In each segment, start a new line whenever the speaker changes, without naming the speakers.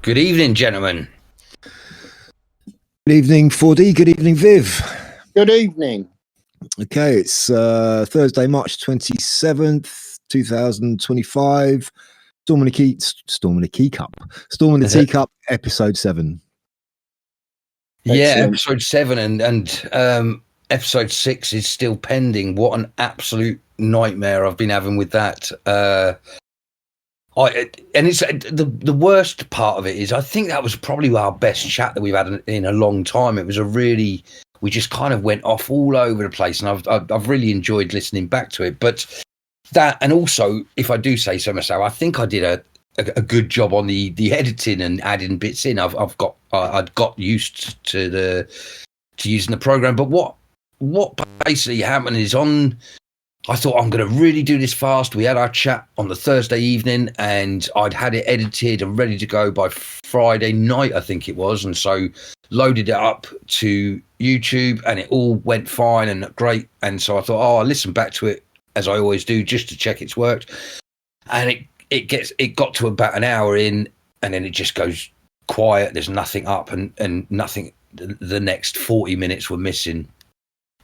Good evening, gentlemen.
Good evening, 4D. Good evening, Viv.
Good evening.
Okay, it's Thursday, March 27th, 2025. Storm in the Teacup, episode 7.
Yeah,
Excellent.
episode 7 and episode 6 is still pending. What an absolute nightmare I've been having with that. It's the worst part of it is I think that was probably our best chat that we've had in a long time. It was we just kind of went off all over the place, and I've really enjoyed listening back to it. But that, and also, if I do say so myself, I think I did a good job on the editing and adding bits in. I'd got used to using the program. But what basically happened is I thought I'm going to really do this fast. We had our chat on the Thursday evening, and I'd had it edited and ready to go by Friday night, I think it was. And so loaded it up to YouTube, and it all went fine and great. And so I thought, I'll listen back to it as I always do, just to check it's worked. And it got to about an hour in, and then it just goes quiet. There's nothing up, and nothing. The next 40 minutes were missing.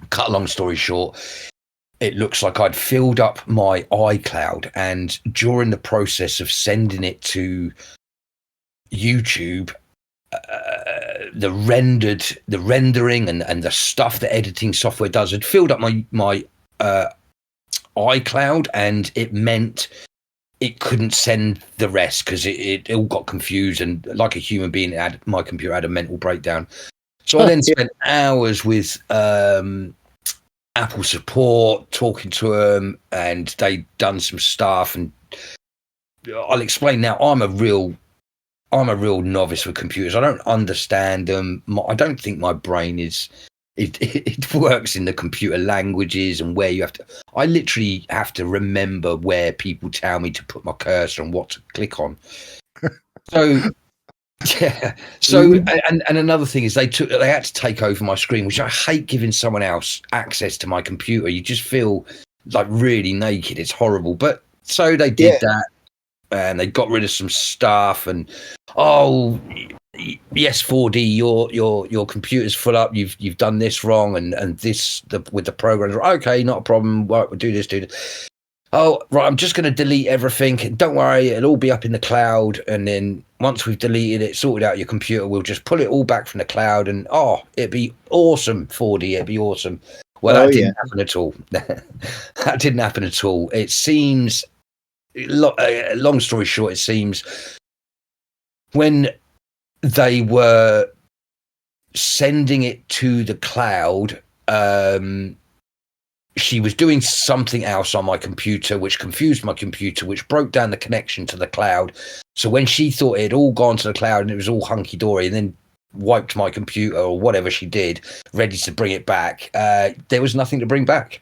Cut a long story short, it looks like I'd filled up my iCloud, and during the process of sending it to YouTube, the rendering and the stuff that editing software does had filled up my iCloud, and it meant it couldn't send the rest because it all got confused, and like a human being, my computer had a mental breakdown. So I then spent hours with Apple support, talking to them, and they'd done some stuff. And I'll explain now. I'm a real novice with computers. I don't understand them. I don't think my brain it works in the computer languages and where you have to. I literally have to remember where people tell me to put my cursor and what to click on. So. Yeah. So, and another thing is they had to take over my screen, which I hate giving someone else access to my computer. You just feel like really naked. It's horrible. But so they did that, and they got rid of some stuff. And yes, 4D, your computer's full up. You've done this wrong, and this with the program. Okay, not a problem. Right, we'll do this. Oh, right, I'm just going to delete everything. Don't worry, it'll all be up in the cloud. And then once we've deleted it, sorted out your computer, we'll just pull it all back from the cloud. And, it'd be awesome, 4D. It'd be awesome. Well, that didn't happen at all. That didn't happen at all. It seems, long story short, it seems when they were sending it to the cloud, she was doing something else on my computer, which confused my computer, which broke down the connection to the cloud. So when she thought it had all gone to the cloud and it was all hunky-dory, and then wiped my computer or whatever she did, ready to bring it back, there was nothing to bring back.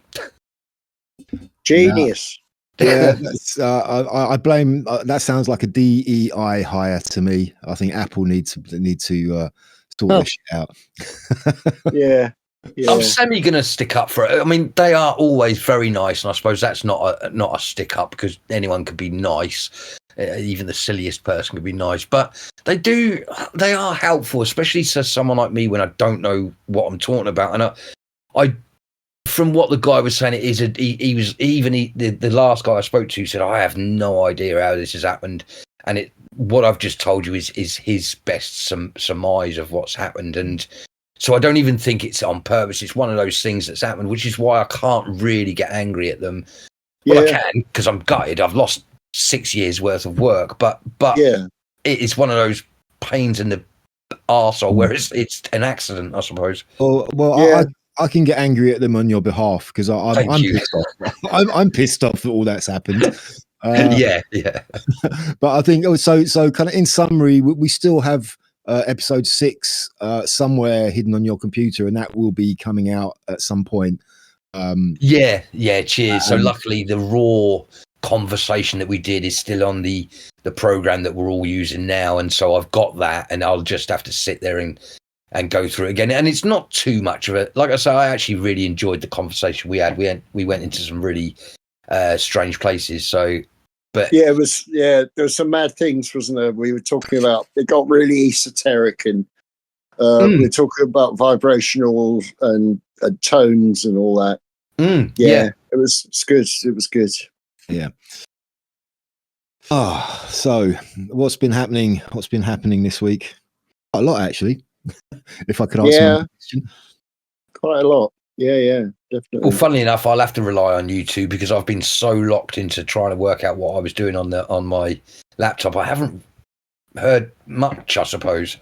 Genius.
Yeah, I blame. That sounds like a DEI hire to me. I think Apple need to sort this shit out.
Yeah.
I'm semi going to stick up for it. I mean, they are always very nice, and I suppose that's not a stick up, because anyone could be nice. Even the silliest person could be nice, but they are helpful, especially to someone like me when I don't know what I'm talking about. And I from what the guy was saying, it is the last guy I spoke to said, I have no idea how this has happened, and what I've just told you is his best surmise of what's happened. And so I don't even think it's on purpose. It's one of those things that's happened, which is why I can't really get angry at them. Well, I can, because I'm gutted. I've lost 6 years worth of work, but it's one of those pains in the arsehole where it's an accident, I suppose.
Well, I can get angry at them on your behalf, because I'm pissed off. I'm pissed off that all that's happened.
Yeah.
But I think so kind of in summary, we still have episode 6 somewhere hidden on your computer, and that will be coming out at some point. Cheers. So luckily the raw conversation that we did is still on the program that we're all using now, and so I've got that, and I'll just have to sit there and go through it again. And it's not too much of it. Like I say, I actually really enjoyed the conversation we had. We went into some really strange places, so
But
Yeah, it was. Yeah, there were some mad things, wasn't there? We were talking about. It got really esoteric, and we were talking about vibrational and tones and all that.
yeah.
It's good. It was good.
Yeah. So what's been happening? What's been happening this week? Quite a lot, actually. If I could answer my question.
Quite a lot. Yeah, definitely.
Well, funnily enough, I'll have to rely on you two because I've been so locked into trying to work out what I was doing on my laptop. I haven't heard much, I suppose.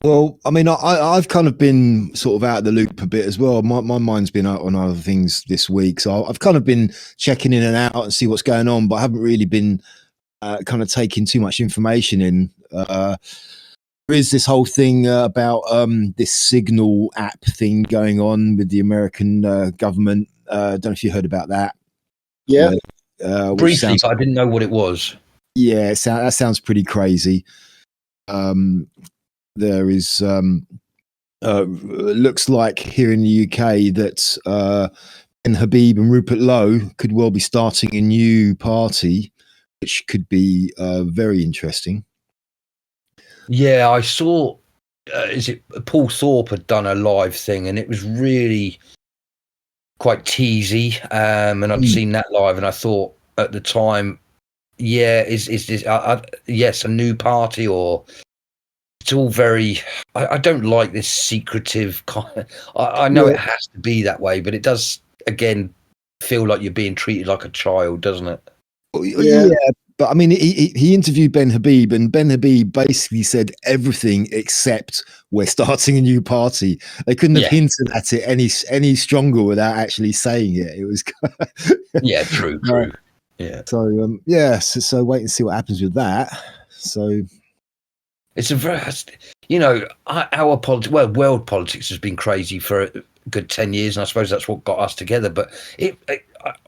Well, I mean, I've kind of been sort of out of the loop a bit as well. My mind's been out on other things this week, so I've kind of been checking in and out and see what's going on, but I haven't really been kind of taking too much information in. There is this whole thing about this Signal app thing going on with the American government. I don't know if you heard about that.
Yeah.
Briefly, but I didn't know what it was.
Yeah, that sounds pretty crazy. There is looks like here in the UK that Ben Habib and Rupert Lowe could well be starting a new party, which could be very interesting.
Yeah, I saw. Is it Paul Thorpe had done a live thing, and it was really quite teasy. And I'd seen that live, and I thought at the time, yeah, is this? Yes, a new party, or it's all very. I don't like this secretive kind. I know it has to be that way, but it does again feel like you're being treated like a child, doesn't it?
Yeah. But I mean, he interviewed Ben Habib, and Ben Habib basically said everything except we're starting a new party. They couldn't have hinted at it any stronger without actually saying it. It was
yeah, true. Yeah.
So so wait and see what happens with that. So
it's a very, our world politics has been crazy for a good 10 years, and I suppose that's what got us together. But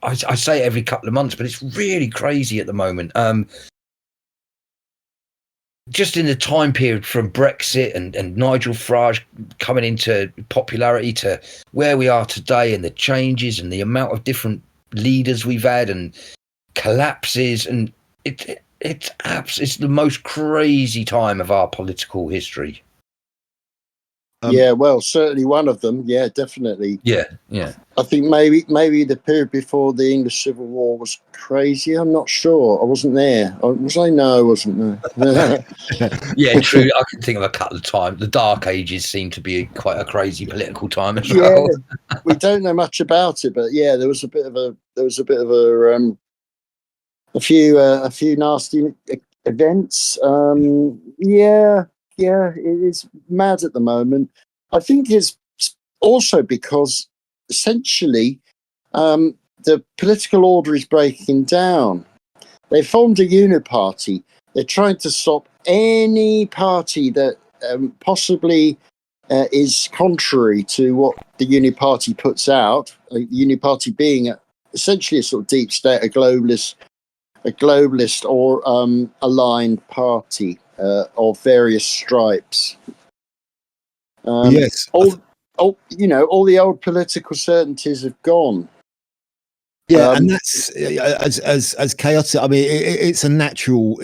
I say it every couple of months, but it's really crazy at the moment. Just in the time period from Brexit and Nigel Farage coming into popularity to where we are today, and the changes and the amount of different leaders we've had and collapses, and it's the most crazy time of our political history.
Well, certainly one of them. Yeah, definitely.
Yeah.
I think maybe the period before the English Civil War was crazy. I'm not sure. I wasn't there. Was I? No, I wasn't there.
Yeah, true. I can think of a couple of times. The Dark Ages seem to be quite a crazy political time as well.
Yeah, we don't know much about it, but yeah, there was a few nasty events. Yeah, it is mad at the moment. I think it's also because essentially the political order is breaking down. They formed a uniparty. They're trying to stop any party that possibly is contrary to what the uniparty puts out. The uniparty being essentially a sort of deep state, a globalist or aligned party of various stripes.
Yes.
All the old political certainties have gone.
Yeah, and that's as chaotic. I mean, it's a natural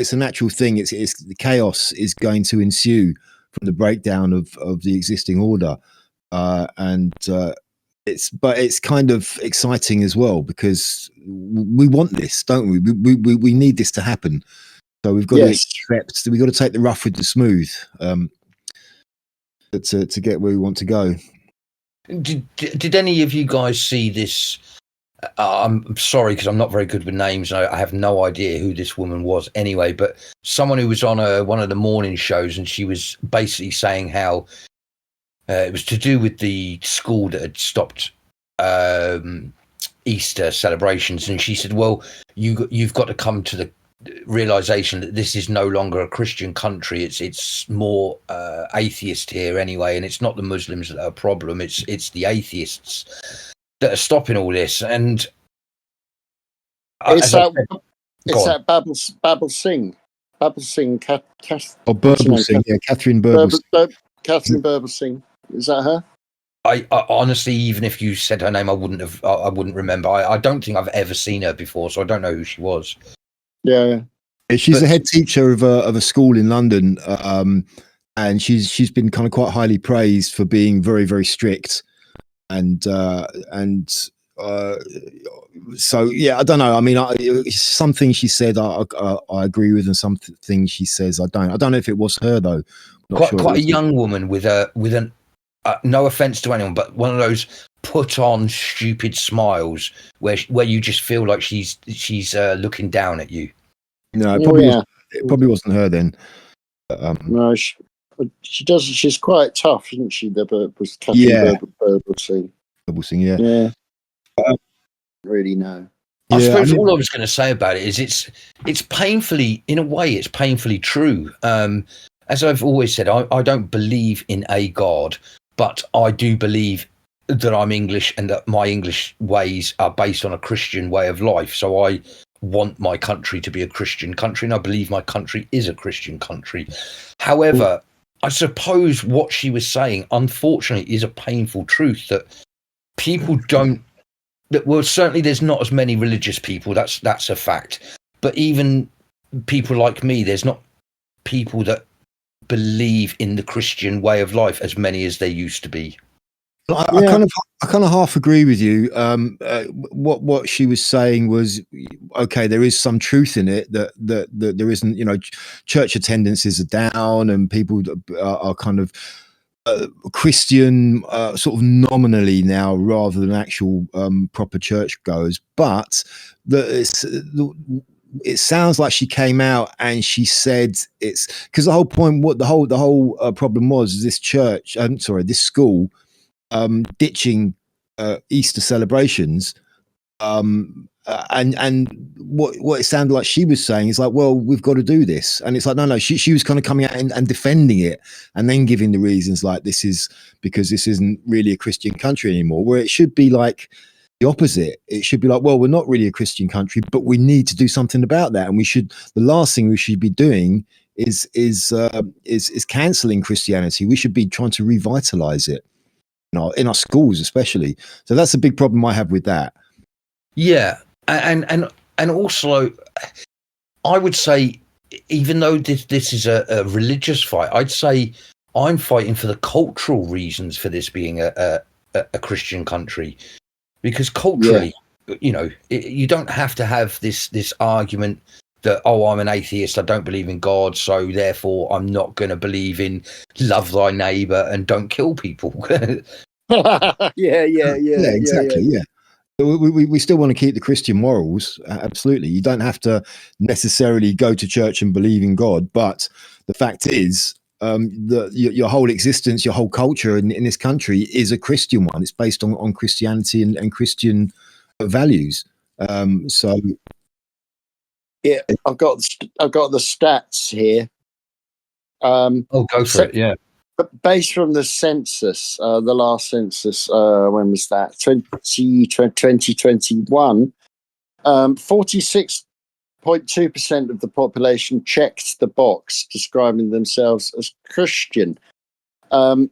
thing. It's the chaos is going to ensue from the breakdown of the existing order, and it's kind of exciting as well because we want this, don't we? We need this to happen. So we've got to accept. We've got to take the rough with the smooth to get where we want to go.
Did any of you guys see this? I'm sorry because I'm not very good with names. I have no idea who this woman was anyway, but someone who was on one of the morning shows, and she was basically saying how it was to do with the school that had stopped Easter celebrations, and she said, well, you've got to come to the realization that this is no longer a Christian country. It's more atheist here anyway, and it's not the Muslims that are a problem. It's the atheists that are stopping all this. And
it's that Babel Singh,
Burble Singh, Catherine Burble.
Catherine Burble Singh. Is that her?
I honestly, even if you said her name, I wouldn't remember. I don't think I've ever seen her before, so I don't know who she was.
Yeah.
She's a head teacher of a school in London, and she's been kind of quite highly praised for being very, very strict, and so yeah, I don't know. I mean, some things she said I agree with, and some things she says I don't. I don't know if it was her though.
Quite a young woman with an no offense to anyone, but one of those put on stupid smiles where you just feel like she's looking down at you.
No, it probably wasn't her then.
No, she does. She's quite tough, isn't she? The verbal scene.
Yeah.
Yeah. Really no.
I suppose all I was going to say about it is it's painfully, in a way, it's painfully true. As I've always said, I don't believe in a God, but I do believe that I'm English and that my English ways are based on a Christian way of life. So I want my country to be a Christian country, and I believe my country is a Christian country. However, I suppose what she was saying, unfortunately, is a painful truth that people don't. Well, certainly there's not as many religious people. That's a fact. But even people like me, there's not people that believe in the Christian way of life as many as there used to be.
I kind of half agree with you. What she was saying was, okay, there is some truth in it that there isn't, church attendances are down and people are kind of Christian sort of nominally now rather than actual proper church goers. But it sounds like she came out and she said it's because the whole point, what the whole problem was, this church, this school ditching Easter celebrations, and what it sounded like she was saying is like, well, we've got to do this, and it's like, no, she was kind of coming out and defending it, and then giving the reasons like this is because this isn't really a Christian country anymore, where it should be like the opposite. It should be like, well, we're not really a Christian country, but we need to do something about that, and the last thing we should be doing is cancelling Christianity. We should be trying to revitalize it. In our schools, especially. So that's a big problem I have with that.
Yeah, and also, I would say, even though this is a religious fight, I'd say I'm fighting for the cultural reasons for this being a Christian country, because culturally, you don't have to have this argument that, oh, I'm an atheist, I don't believe in God, so therefore I'm not going to believe in love thy neighbor and don't kill people.
Yeah,
exactly. Yeah. We still want to keep the Christian morals. Absolutely. You don't have to necessarily go to church and believe in God, but the fact is, your whole existence, your whole culture in this country is a Christian one. It's based on Christianity and Christian values. So
yeah, I've got the stats here.
Go for it. Yeah.
Based from the census, the last census, when was that? 2021. 46.2% of the population checked the box describing themselves as Christian. And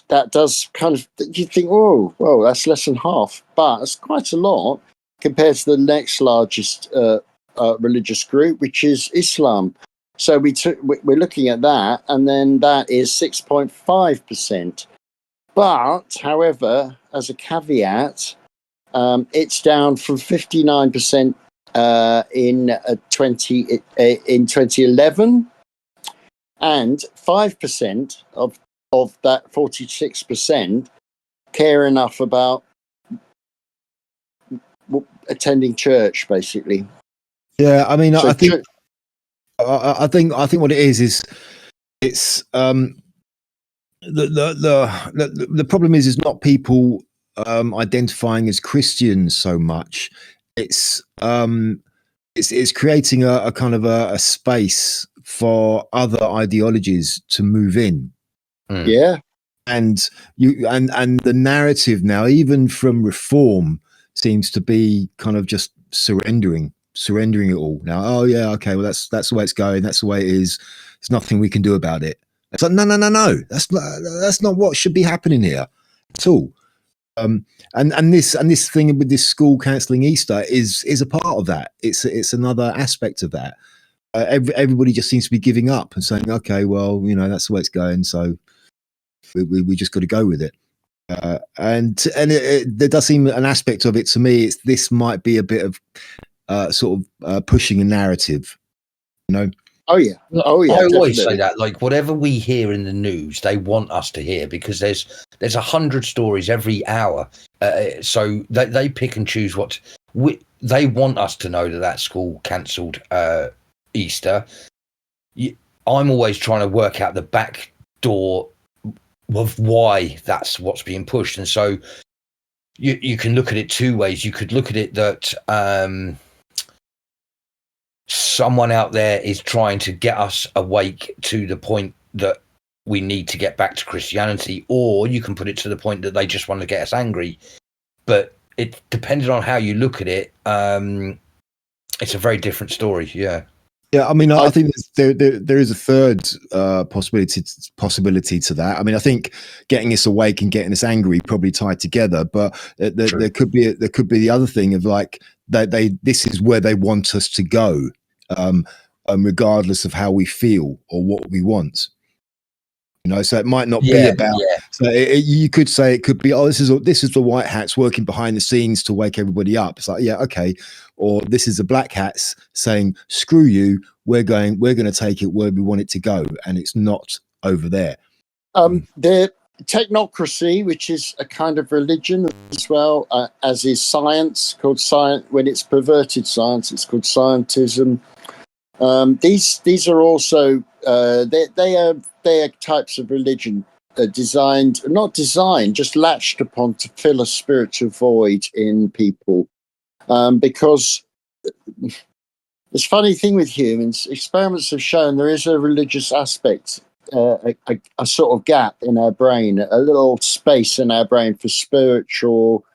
that does kind of, you think, oh, well, that's less than half, but it's quite a lot compared to the next largest religious group, which is Islam. So we're looking at that, and then that is 6.5%. But, however, as a caveat, it's down from 59% in 2011, and 5% of that 46% care enough about attending church, basically.
Yeah, I mean, so I think what it is it's the problem is not people identifying as Christians so much. It's creating a kind of a space for other ideologies to move in.
Yeah,
and the narrative now, even from Reform, seems to be kind of just surrendering it all now. Oh yeah, okay, well that's the way it's going, that's the way it is, there's nothing we can do about it. It's like no, that's not what should be happening here at all. And this thing with this school cancelling Easter is a part of that. It's another aspect of that. Everybody just seems to be giving up and saying, okay, well, that's the way it's going, so we just got to go with it. There does seem an aspect of it to me. This might be a bit of pushing a narrative,
Oh yeah,
I always say that, like, whatever we hear in the news, they want us to hear, because there's 100 stories every hour, so they pick and choose what they want us to know, that school cancelled Easter. I'm always trying to work out the back door of why that's what's being pushed, and so you can look at it two ways. You could look at it that someone out there is trying to get us awake to the point that we need to get back to Christianity, or you can put it to the point that they just want to get us angry. But it, depending on how you look at it, it's a very different story. Yeah.
Yeah, I mean, I think there is a third possibility to that. I mean, I think getting us awake and getting us angry probably tied together, but there could be the other thing of, like, this is where they want us to go, regardless of how we feel or what we want. So it might not be about. Yeah. So you could say it could be, this is the white hats working behind the scenes to wake everybody up. It's like, yeah, okay. Or this is the black hats saying, screw you, we're going to take it where we want it to go, and it's not over there.
The technocracy, which is a kind of religion as well, as is science, called science. When it's perverted science, it's called scientism. These are also they are types of religion just latched upon to fill a spiritual void in people. Because this funny thing with humans, experiments have shown there is a religious aspect, a sort of gap in our brain, a little space in our brain for spiritual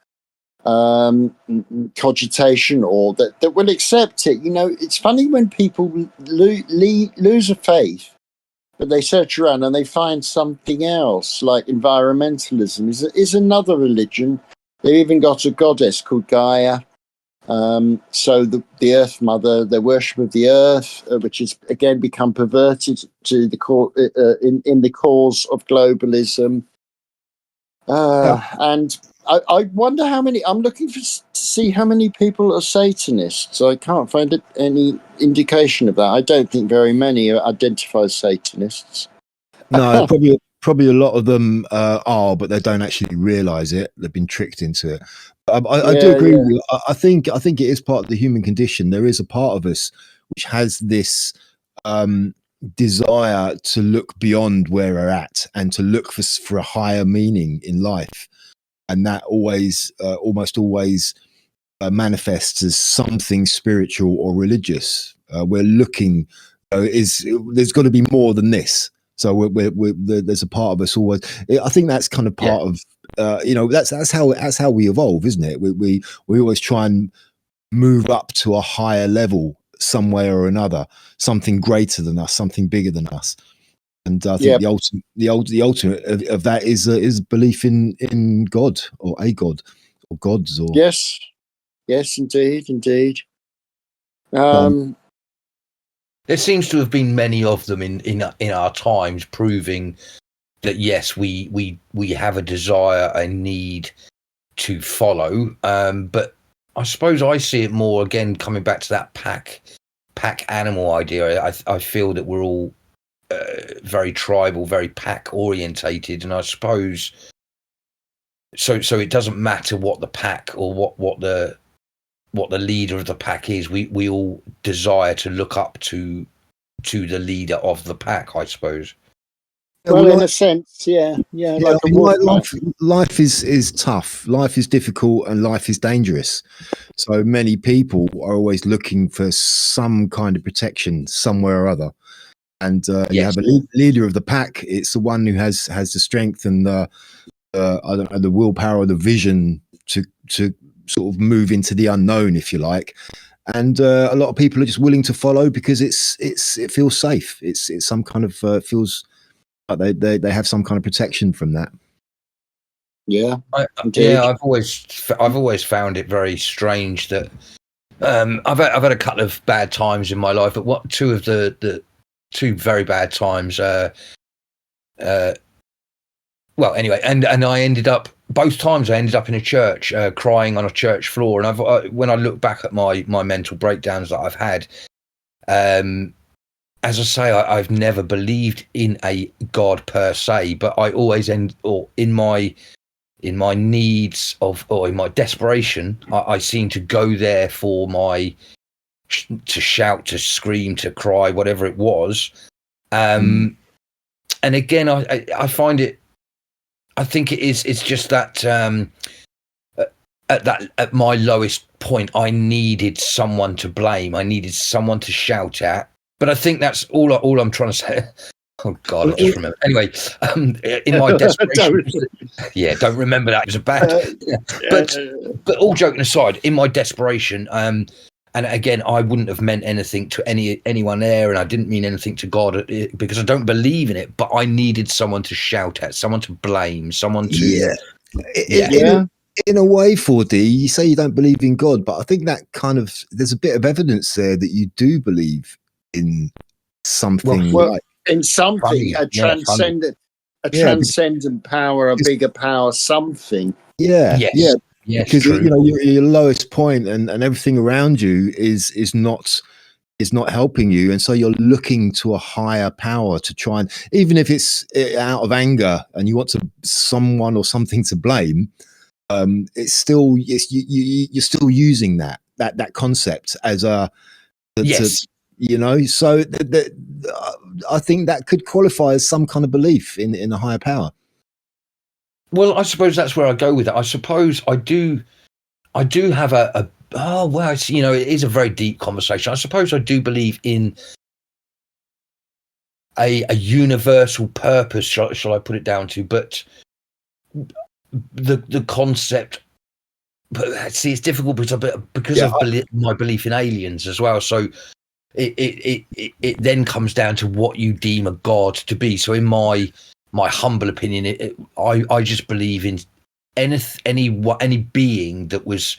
cogitation, or that will accept it. It's funny when people lose a faith, but they search around and they find something else, like environmentalism is another religion. They've even got a goddess called Gaia. So the Earth Mother, their worship of the Earth, which has again become perverted to the in the cause of globalism. And I wonder how many. I'm looking to see how many people are Satanists. I can't find any indication of that. I don't think very many identify as Satanists.
No, probably a lot of them are, but they don't actually realise it. They've been tricked into it. I do agree with you. I think it is part of the human condition. There is a part of us which has this desire to look beyond where we're at and to look for a higher meaning in life, and that always, almost always, manifests as something spiritual or religious. We're looking. There's got to be more than this. So there's a part of us always. I think that's kind of part of. That's how we evolve, isn't it? We always try and move up to a higher level some way or another, something greater than us, something bigger than us. And I think the ultimate of that is belief in God, or a God, or gods, or
yes, indeed.
There seems to have been many of them in our times, proving that yes, we have a desire, a need to follow. But I suppose I see it more, again, coming back to that pack animal idea. I feel that we're all very tribal, very pack orientated, and I suppose so it doesn't matter what the pack or what the leader of the pack is. We all desire to look up to the leader of the pack, I suppose.
Well, in a sense,
life is tough. Life is difficult, and life is dangerous. So many people are always looking for some kind of protection somewhere or other. And you have a leader of the pack. It's the one who has the strength and the willpower, the vision to sort of move into the unknown, if you like. And a lot of people are just willing to follow because it feels safe. It's some kind of feels like they have some kind of protection from that.
Yeah, indeed.
I've always found it very strange that I've had a couple of bad times in my life, but two of the two very bad times. Well, anyway, and I ended up both times. I ended up in a church, crying on a church floor. And when I look back at my mental breakdowns that I've had, as I say, I've never believed in a God per se, but I always in my needs or in my desperation, I seem to go there for to shout, to scream, to cry, whatever it was. And again, I find it. I think it's just that at my lowest point, I needed someone to blame. I needed someone to shout at. But I think that's all I'm trying to say. Oh God, I just remember. Anyway, in my desperation, don't remember that. It was a bad. But all joking aside, in my desperation, and again, I wouldn't have meant anything to anyone there, and I didn't mean anything to God because I don't believe in it. But I needed someone to shout at, someone to blame, someone to.
In a way, 4D, you say you don't believe in God, but I think that there's a bit of evidence there that you do believe in something.
In something, a transcendent power, a bigger power, something.
Yes,
because your lowest point and everything around you is not helping you, and so you're looking to a higher power to try and, even if it's out of anger and you want someone or something to blame, it's still you're still using that concept as a so I think that could qualify as some kind of belief in a higher power.
Well, I suppose that's where I go with it. I suppose I do have it is a very deep conversation. I suppose I do believe in a universal purpose, shall I put it down to, but the concept, but see, it's difficult because of my belief in aliens as well. So it then comes down to what you deem a god to be. So in my humble opinion, I just believe in any being that was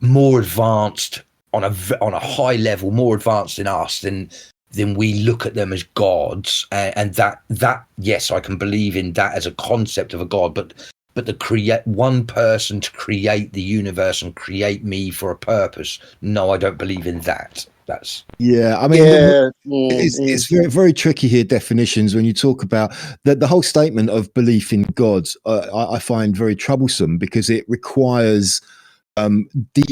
more advanced on a high level, more advanced than us, than we look at them as gods, and that yes, I can believe in that as a concept of a god, but to create one person to create the universe and create me for a purpose, no, I don't believe in that. That's
it's very, very tricky here, definitions, when you talk about the whole statement of belief in God. I find very troublesome because it requires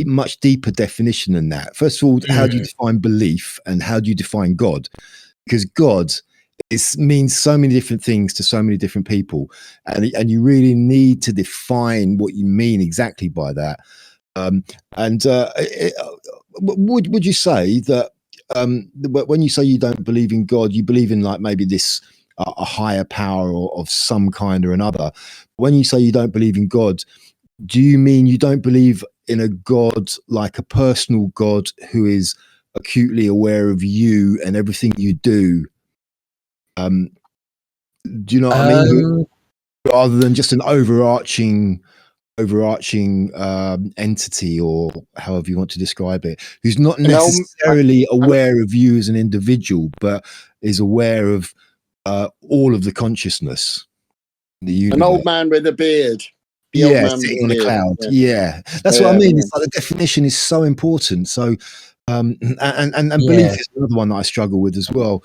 much deeper definition than that. First of all, how do you define belief, and how do you define God? Because God means so many different things to so many different people, and you really need to define what you mean exactly by that. Would you say that when you say you don't believe in God, you believe in like maybe this a higher power of some kind or another? When you say you don't believe in God, do you mean you don't believe in a God, like a personal God who is acutely aware of you and everything you do? Do you know what I mean? Rather than just an overarching entity, or however you want to describe it, who's not necessarily aware of you as an individual, but is aware of all of the consciousness in the universe.
An old man with a beard.
Sitting on a cloud. That's what I mean. It's like the definition is so important. So and belief is another one that I struggle with as well.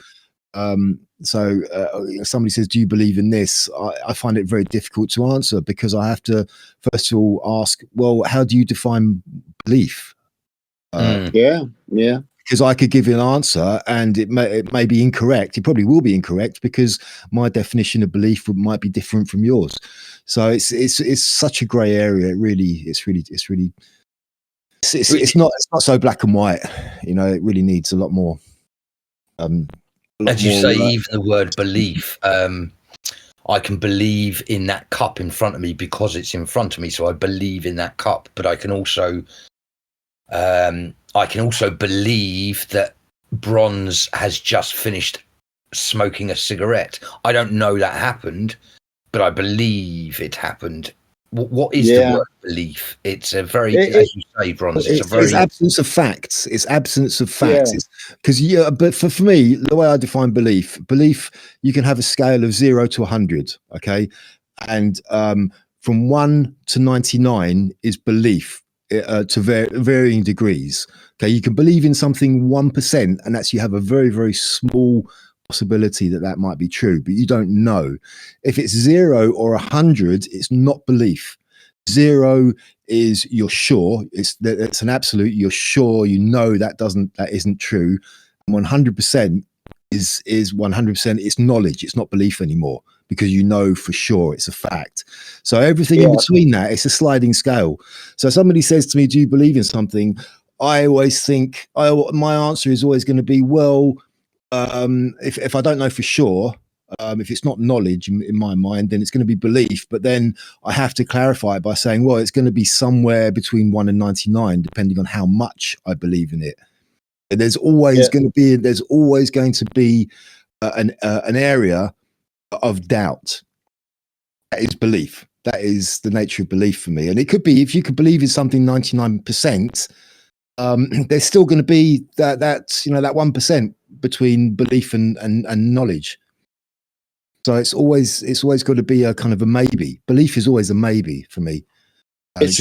Somebody says, do you believe in this? I find it very difficult to answer, because I have to first of all ask, well, how do you define belief? Because I could give you an answer and it may be incorrect. It probably will be incorrect, because my definition of belief might be different from yours. So it's such a grey area. It's not so black and white. It really needs a lot more.
As you say, even the word belief, I can believe in that cup in front of me because it's in front of me, so I believe in that cup. But I can also believe that Brondes has just finished smoking a cigarette. I don't know that happened, but I believe it happened. What is the word belief? It's a very, as you say, Bronze.
It's absence of facts. It's absence of facts.
Yeah.
Because but for me, the way I define belief, you can have a scale of 0 to 100. Okay, and from 1 to 99 is belief to varying degrees. Okay, you can believe in something 1%, and that's you have a very, very small possibility that might be true, but you don't know. If it's 0 or 100, it's not belief. 0 is you're sure, it's an absolute, you're sure, you know that isn't true. And 100% is 100%, it's knowledge, it's not belief anymore, because you know for sure it's a fact. So everything in between that, it's a sliding scale. So somebody says to me, do you believe in something? I always think my answer is always going to be, well, if I don't know for sure, if it's not knowledge in my mind, then it's going to be belief. But then I have to clarify it by saying, well, it's going to be somewhere between 1 and 99, depending on how much I believe in it. There's always going to be an area of doubt. That is belief. That is the nature of belief for me. And it could be, if you could believe in something 99%, there's still going to be that 1% between belief and knowledge. So it's always got to be a kind of a maybe. Belief is always a maybe for me.
Belief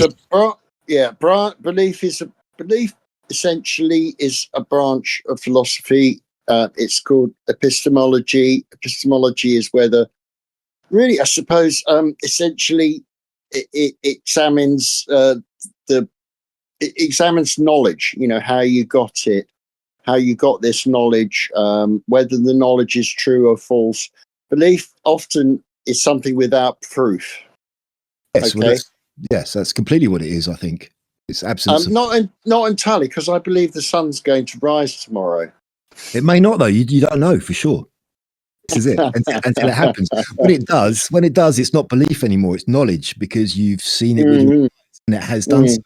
essentially is a branch of philosophy. It's called epistemology. Epistemology is where I suppose, essentially it examines it examines knowledge, how you got it, how you got this knowledge, whether the knowledge is true or false. Belief often is something without proof.
Yes, okay? That's completely what it is, I think. It's absence of...
Not entirely, because I believe the sun's going to rise tomorrow.
It may not, though. You don't know for sure. This is it until it happens. When it does, it's not belief anymore. It's knowledge, because you've seen it with your eyes, and it has done so.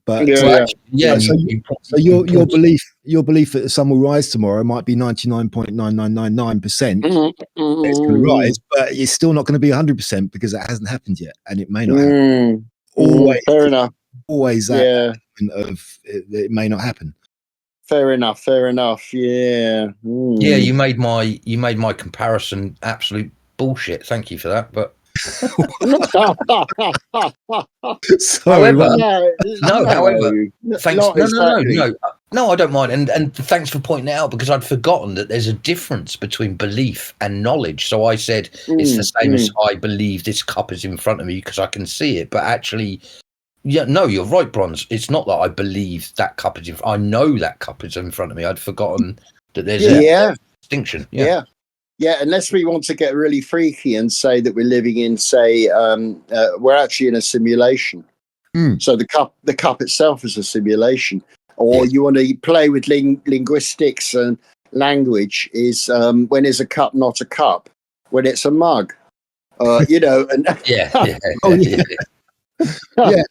But so your belief that the sun will rise tomorrow might be 99.9999%. It's going to rise, but it's still not going to be 100% because it hasn't happened yet, and it may not happen.
Fair enough.
Always that element of it may not happen.
Fair enough. Yeah.
Yeah, you made my comparison absolute bullshit. Thank you for that, but.
Sorry,
however, thanks. No, I don't mind, and thanks for pointing it out, because I'd forgotten that there's a difference between belief and knowledge. So I said it's the same as I believe this cup is in front of me because I can see it, but actually, no, you're right, Bronze. It's not that I believe that cup is I know that cup is in front of me. I'd forgotten that there's a distinction.
Yeah, unless we want to get really freaky and say that we're living in, say, we're actually in a simulation. So the cup itself is a simulation. Or you want to play with linguistics and language, is when is a cup not a cup? When it's a mug, and
yeah,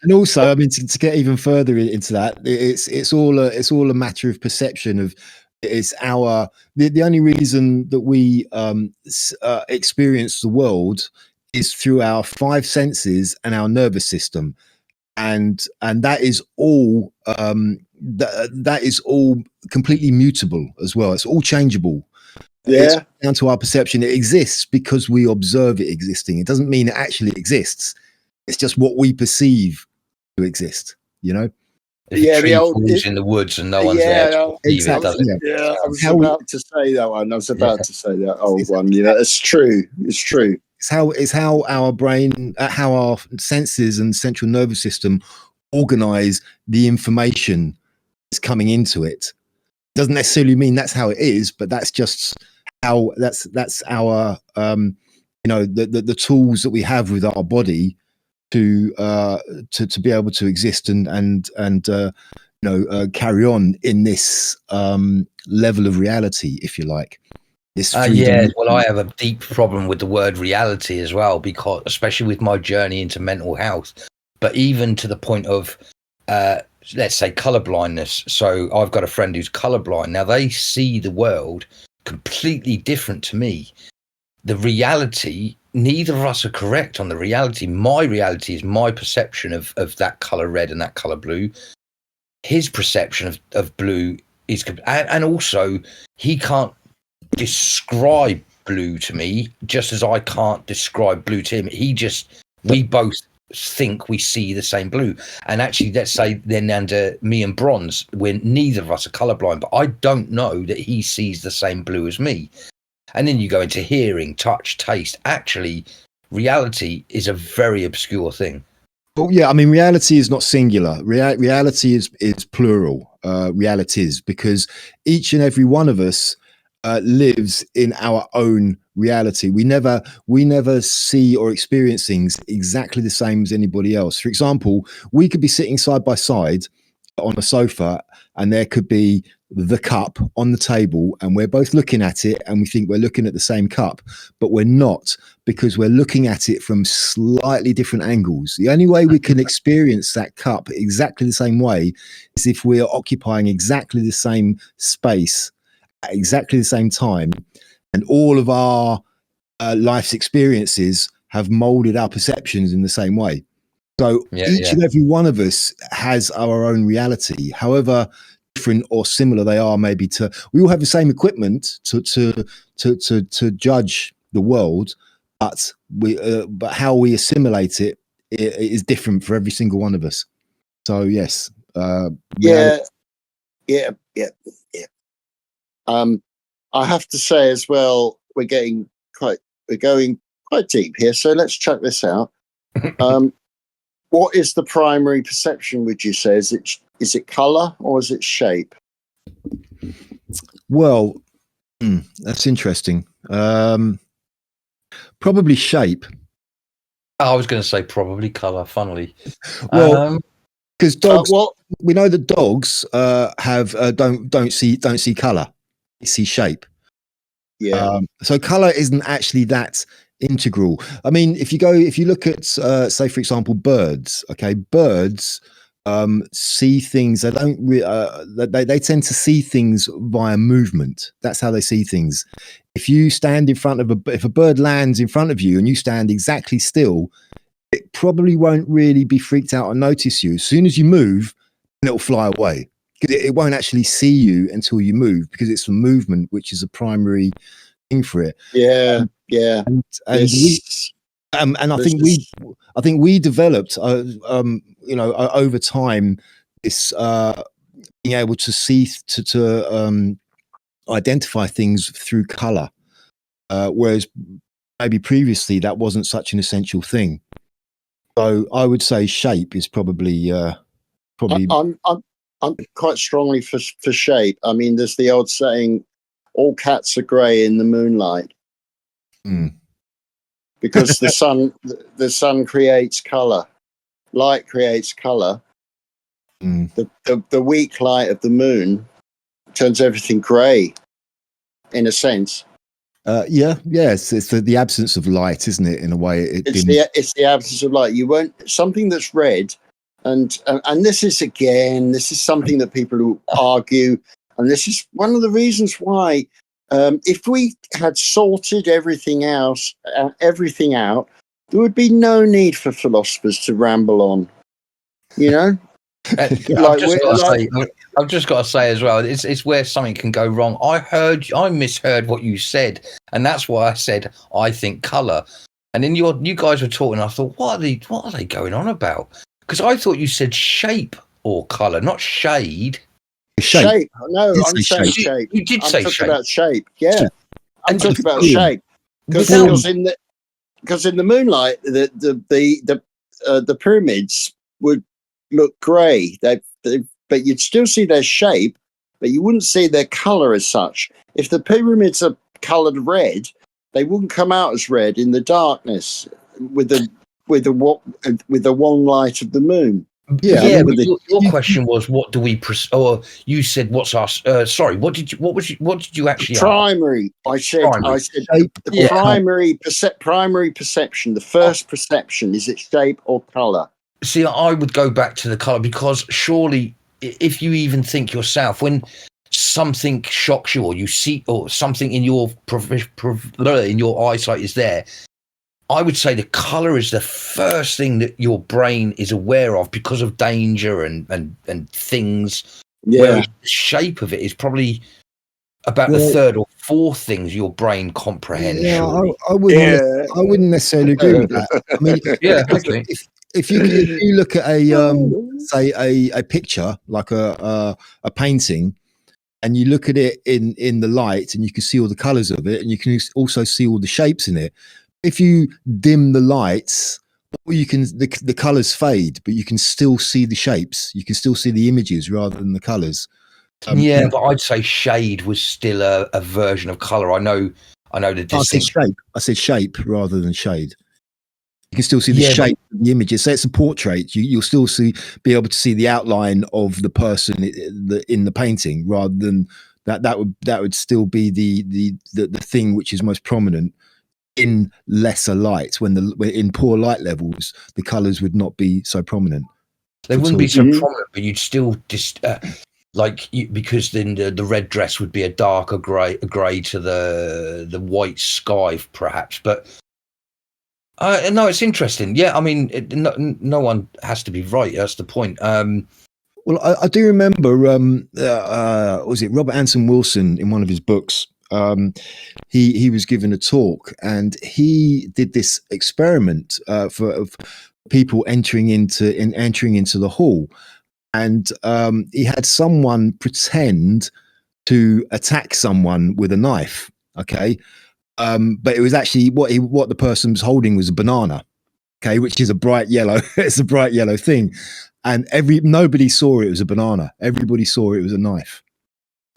and also, I mean, to get even further into that, it's all a matter of perception of. It's the only reason that we experience the world is through our 5 senses and our nervous system, and that is all that is all completely mutable as well. It's all changeable. It's down to our perception. It exists because we observe it existing. It doesn't mean it actually exists. It's just what we perceive to exist.
If a tree falls in the woods and no one's there to
exactly. I was about to say that one. Old one. It's true.
It's how our brain, how our senses and central nervous system organize the information that's coming into it. Doesn't necessarily mean that's how it is, but that's just how that's our the tools that we have with our body to be able to exist and carry on in this level of reality, if you like.
Well, I have a deep problem with the word reality as well, because especially with my journey into mental health, but even to the point of let's say colorblindness. So I've got a friend who's colorblind. Now they see the world completely different to me. The reality neither of us are correct on the reality. My reality is my perception of that color red and that color blue. His perception of blue is, and also he can't describe blue to me, just as I can't describe blue to him. We both think we see the same blue. And actually, let's say then under me and Brondes, when neither of us are colorblind, but I don't know that he sees the same blue as me. And then you go into hearing, touch, taste. Actually, reality is a very obscure thing.
Well, yeah, I mean, reality is not singular. Reality is plural. Realities, because each and every one of us lives in our own reality. We never see or experience things exactly the same as anybody else. For example, we could be sitting side by side on a sofa, and there could be the cup on the table, and we're both looking at it and we think we're looking at the same cup, but we're not, because we're looking at it from slightly different angles. The only way we can experience that cup exactly the same way is if we are occupying exactly the same space at exactly the same time, and all of our life's experiences have molded our perceptions in the same way. So each and every one of us has our own reality, however different or similar they are. Maybe we all have the same equipment to judge the world, but how we assimilate it is different for every single one of us. So yes,
yeah. I have to say as well, we're going quite deep here. So let's check this out. What is the primary perception, would you say? Is it color or is it shape?
Well, that's interesting. Probably shape.
I was going to say probably color, funnily.
Well, because dogs, we know that dogs don't see color; they see shape.
Yeah.
So color isn't actually that integral. I mean, if you look at say, for example, birds. Okay, birds see things. They don't. They tend to see things via movement. That's how they see things. If you stand in front of if a bird lands in front of you and you stand exactly still, it probably won't really be freaked out and notice you. As soon as you move, it'll fly away, because it won't actually see you until you move, because it's the movement which is a primary thing for it.
Yeah,
and I think we developed, over time, this being able to see to identify things through color, whereas maybe previously that wasn't such an essential thing. So I would say shape is probably.
I'm quite strongly for shape. I mean, there's the old saying, "All cats are grey in the moonlight," because the sun creates color, light creates color. The weak light of the moon turns everything grey, in a sense.
Yes, it's the absence of light, isn't it? In a way,
it's the absence of light. You won't something that's red, and this is something that people who argue, and this is one of the reasons why, if we had sorted everything out, there would be no need for philosophers to ramble on. You know.
I've just got to say as well, it's where something can go wrong. I misheard what you said, and that's why I said I think color. And then you guys were talking. I thought, what are they going on about? Because I thought you said shape or color, not shade.
Shape. No, I'm saying shape.
You did say shape.
About shape. Yeah, I'm talking about shape because in the moonlight, the pyramids would look grey. But you'd still see their shape, but you wouldn't see their color as such. If the pyramids are colored red, they wouldn't come out as red in the darkness with the one light of the moon.
Yeah, but your question was, what do we? Or you said, what's our? Sorry, what did you actually?
Primary. I said the primary perception. The first perception, is it shape or color?
See, I would go back to the color, because surely, if you even think yourself, when something shocks you, or you see, or something in your eyesight is there,
I would say the color is the first thing that your brain is aware of because of danger and things.
Yeah.
Whereas the shape of it is probably about the third or fourth things your brain comprehends.
Yeah,
surely.
I wouldn't necessarily agree with that. I mean,
Yeah, okay.
if you look at a picture like a painting, and you look at it in the light, and you can see all the colors of it, and you can also see all the shapes in it. If you dim the lights, you can the colors fade, but you can still see the shapes. You can still see the images rather than the colors.
Yeah, but I'd say shade was still a version of color. I know the distinction.
I said shape rather than shade. You can still see the shape of the images. Say it's a portrait, you'll still be able to see the outline of the person in the painting, rather than that would still be the thing which is most prominent in lesser light. When in poor light levels, the colors would not be so prominent.
They wouldn't be so prominent, but you'd still because then the red dress would be a darker grey to the white sky, perhaps. But no, it's interesting. Yeah, I mean, no one has to be right. That's the point.
Well, I do remember. Was it Robert Anton Wilson in one of his books? He was given a talk, and he did this experiment of people entering into the hall. And he had someone pretend to attack someone with a knife. Okay, but it was actually what the person was holding was a banana. Okay, which is a bright yellow. It's a bright yellow thing, and nobody saw it was a banana. Everybody saw it was a knife.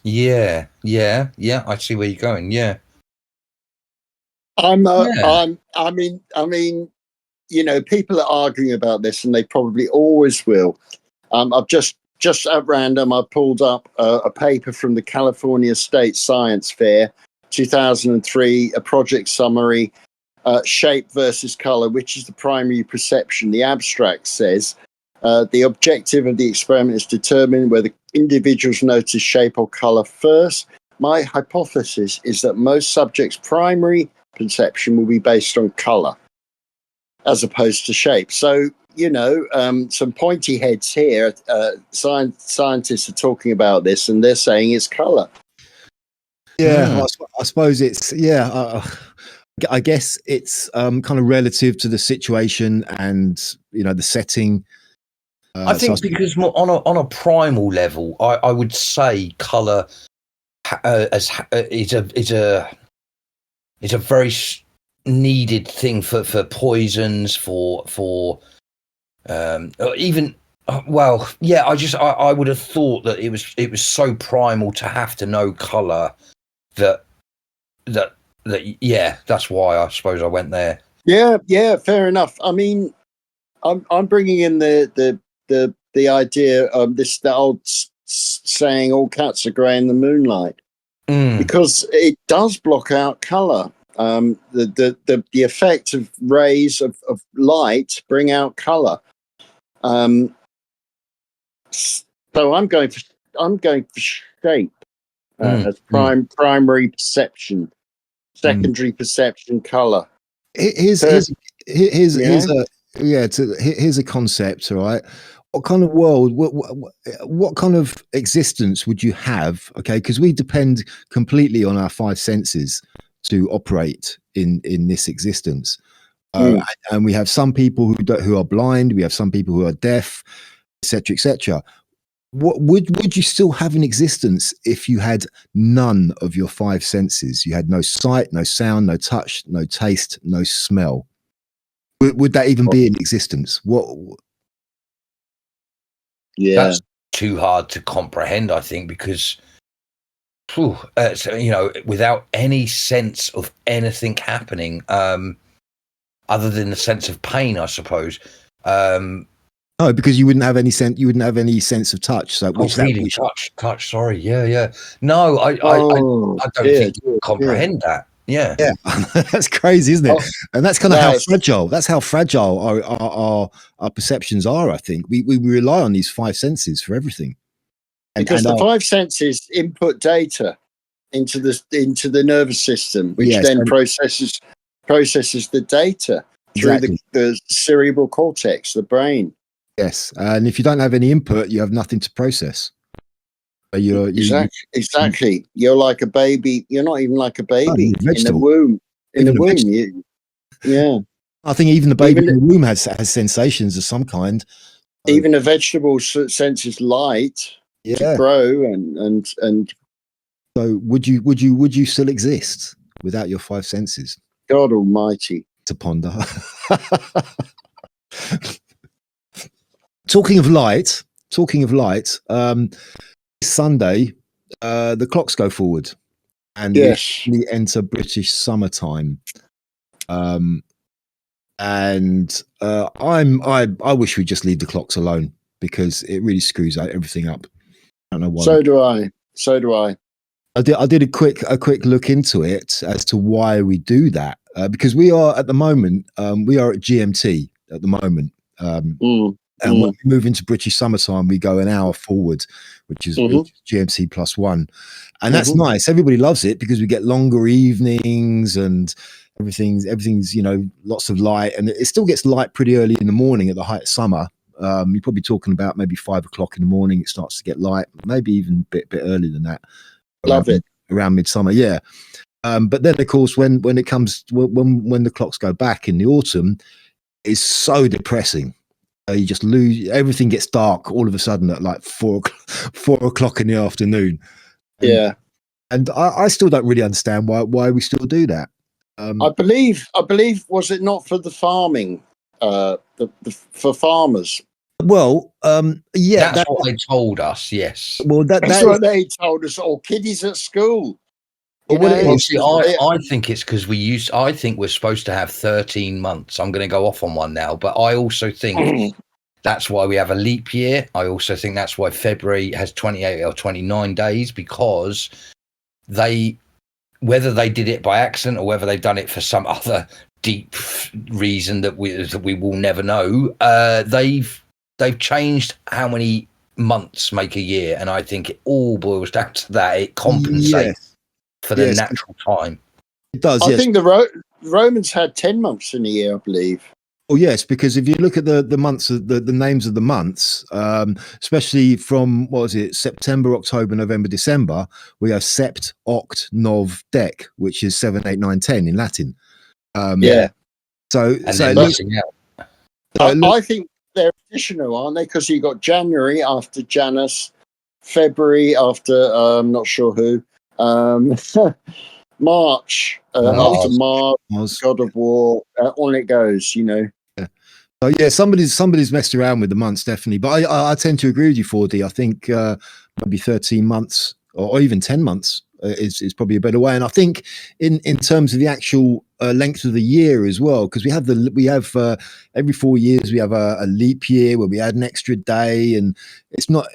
Yeah. I see where you're going. Yeah.
I mean, people are arguing about this, and they probably always will. I've just at random, I pulled up a paper from the California State Science Fair, 2003, a project summary, shape versus color, which is the primary perception. The abstract says the objective of the experiment is to determine whether individuals notice shape or color first. My hypothesis is that most subjects' primary perception will be based on color as opposed to shape. So, some pointy heads here. Scientists are talking about this, and they're saying it's color.
Yeah, I suppose it's I guess it's kind of relative to the situation and the setting.
I think because more on a primal level, I would say color is a very needed thing for poisons, for even I would have thought that it was so primal to have to know color that that's why I suppose I went there.
Yeah, fair enough. I mean, I'm bringing in the idea of the old saying, all cats are grey in the moonlight, because it does block out color. The effect of rays of light bring out color. So I'm going for shape as primary perception, secondary perception, color.
Here's a concept. All right, what kind of world, what kind of existence would you have? Okay, because we depend completely on our five senses to operate in this existence, and we have some people who are blind, we have some people who are deaf, etc., etc. What would you still have an existence if you had none of your five senses? You had no sight, no sound, no touch, no taste, no smell. Would that even be in existence?
That's too hard to comprehend, I think, because without any sense of anything happening, other than the sense of pain, I suppose.
No, because you wouldn't have any sense. You wouldn't have any sense of touch. So,
touch. Sorry, yeah. No, I don't think you can comprehend that. Yeah,
that's crazy, isn't it? And that's kind of how fragile. That's how fragile our perceptions are. I think we rely on these five senses for everything.
Because the five senses input data into the nervous system, which then processes processes the data through the cerebral cortex, the brain.
Yes, and if you don't have any input, you have nothing to process.
Exactly. You're like a baby. You're not even like a baby in the womb. Yeah.
I think even the baby in the womb has sensations of some kind.
Even a vegetable senses light to grow and.
So would you still exist without your five senses?
God Almighty.
To ponder. Talking of light, Sunday, the clocks go forward, and we enter British summertime. And I wish we'd just leave the clocks alone because it really screws everything up. I don't know why.
So do I.
I did a quick look into it as to why we do that because we are at the moment we are at GMT at the moment. And when we move into British summertime, we go an hour forward, which is GMT +1. And that's nice. Everybody loves it because we get longer evenings and everything's, lots of light. And it still gets light pretty early in the morning at the height of summer. You're probably talking about maybe 5 o'clock in the morning. It starts to get light, maybe even a bit earlier than that.
Love it.
Around midsummer, yeah. But then, of course, when it comes, when the clocks go back in the autumn, it's so depressing. You just lose, everything gets dark all of a sudden at like 4 o'clock in the afternoon. And I still don't really understand why we still do that.
I believe was it not for the farming, for farmers?
Well,
that's what they told us. Yes.
Well,
that's what they told us. Or kiddies at school.
I think it's because I think we're supposed to have 13 months. I'm going to go off on one now, but I also think that's why we have a leap year. I also think that's why February has 28 or 29 days, because whether they did it by accident or whether they've done it for some other deep reason that we will never know, they've changed how many months make a year, and I think it all boils down to that. It compensates for the natural time.
It does.
I think the Romans had 10 months in a year, I believe.
Oh yes, because if you look at the months, the names of the months, especially from September, October, November, December, we have Sept, Oct, Nov, Dec, which is 7, 8, 9, 10 in Latin. So
I think they're additional, aren't they? Because you got January after Janus, February after I'm not sure who, March after Mars, God of War, on it goes,
So yeah, somebody's messed around with the months, definitely. But I tend to agree with you, 4D. I think maybe 13 months or even 10 months is probably a better way. And I think in terms of the actual length of the year as well, because we have every 4 years we have a leap year where we add an extra day, and it's not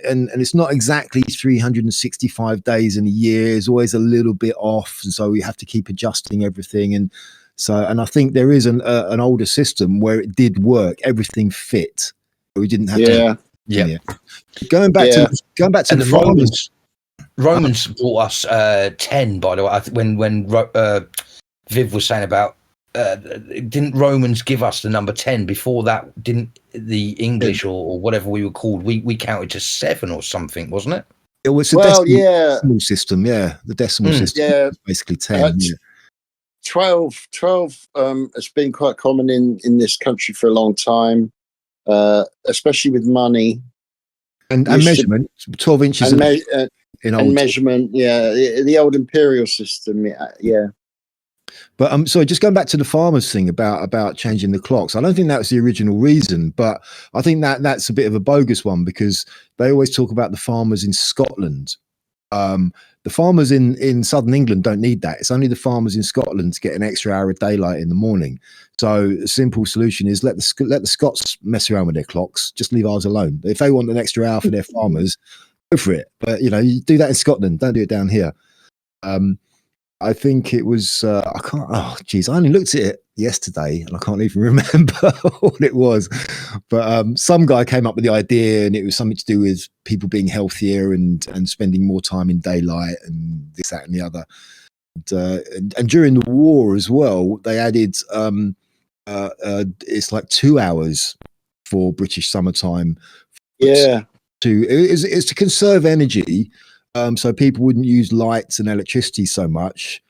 exactly 365 days in a year. It's always a little bit off, and so we have to keep adjusting everything. And I think there is an older system where it did work, everything fit. We didn't have to. Yeah. Going back to the
Romans brought us 10, by the way. When Viv was saying about didn't Romans give us the number 10 before that? Didn't the English or whatever we were called, we counted to 7 or something, wasn't it?
It was decimal system. Yeah, the decimal system.
Yeah,
basically 10.
12 has been quite common in this country for a long time, especially with money
and measurement. 12 inches
and measurement. The old imperial system.
But so just going back to the farmers thing about changing the clocks, I don't think that was the original reason, but I think that's a bit of a bogus one, because they always talk about the farmers in Scotland. The farmers in southern England don't need that. It's only the farmers in Scotland to get an extra hour of daylight in the morning. So a simple solution is let the Scots mess around with their clocks. Just leave ours alone. If they want an extra hour for their farmers, go for it. But you do that in Scotland. Don't do it down here. I think it was. I can't. Oh, geez, I only looked at it yesterday and I can't even remember what it was. But some guy came up with the idea, and it was something to do with people being healthier and spending more time in daylight and this, that, and the other. And during the war as well, they added it's like 2 hours for British summertime.
Yeah.
It's to conserve energy, so people wouldn't use lights and electricity so much,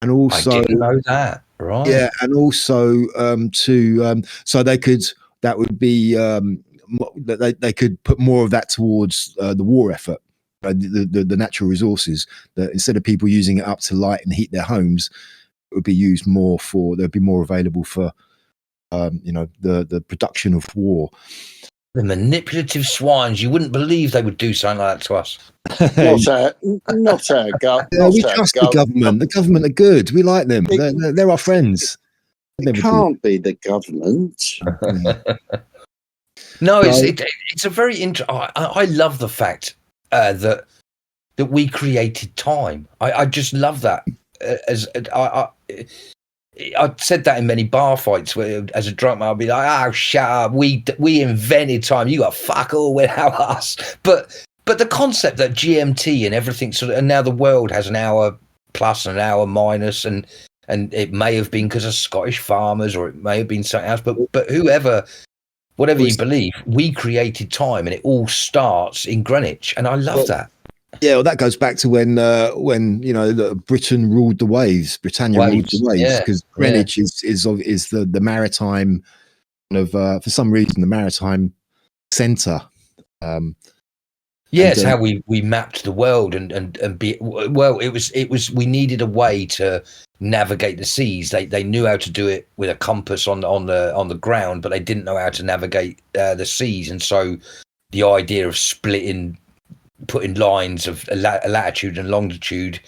and also
I didn't know that. Right.
Yeah, and also so they could that would be they could put more of that towards the war effort, the natural resources. That instead of people using it up to light and heat their homes, it would be used more for. There'd be more available for the production of war.
The manipulative swines. You wouldn't believe they would do something like that to us.
Not our gut.
We trust the government. The government are good. We like them. They're our friends.
It can't be the government.
No, it's a very interesting. I love the fact that we created time. I just love that. I said that in many bar fights where, as a drunk man, I'd be like, "Oh, shut up! We invented time. You got fuck all without us." But the concept that GMT and everything and now the world has an hour plus and an hour minus, and it may have been because of Scottish farmers, or it may have been something else. But whatever you believe, we created time, and it all starts in Greenwich, and I love that.
Yeah, well, that goes back to when Britain ruled the waves. Britannia ruled the waves because Greenwich is the maritime for some reason the maritime centre.
It's how we mapped the world and be well. It was we needed a way to navigate the seas. They knew how to do it with a compass on the ground, but they didn't know how to navigate the seas. And so the idea of putting lines of latitude and longitude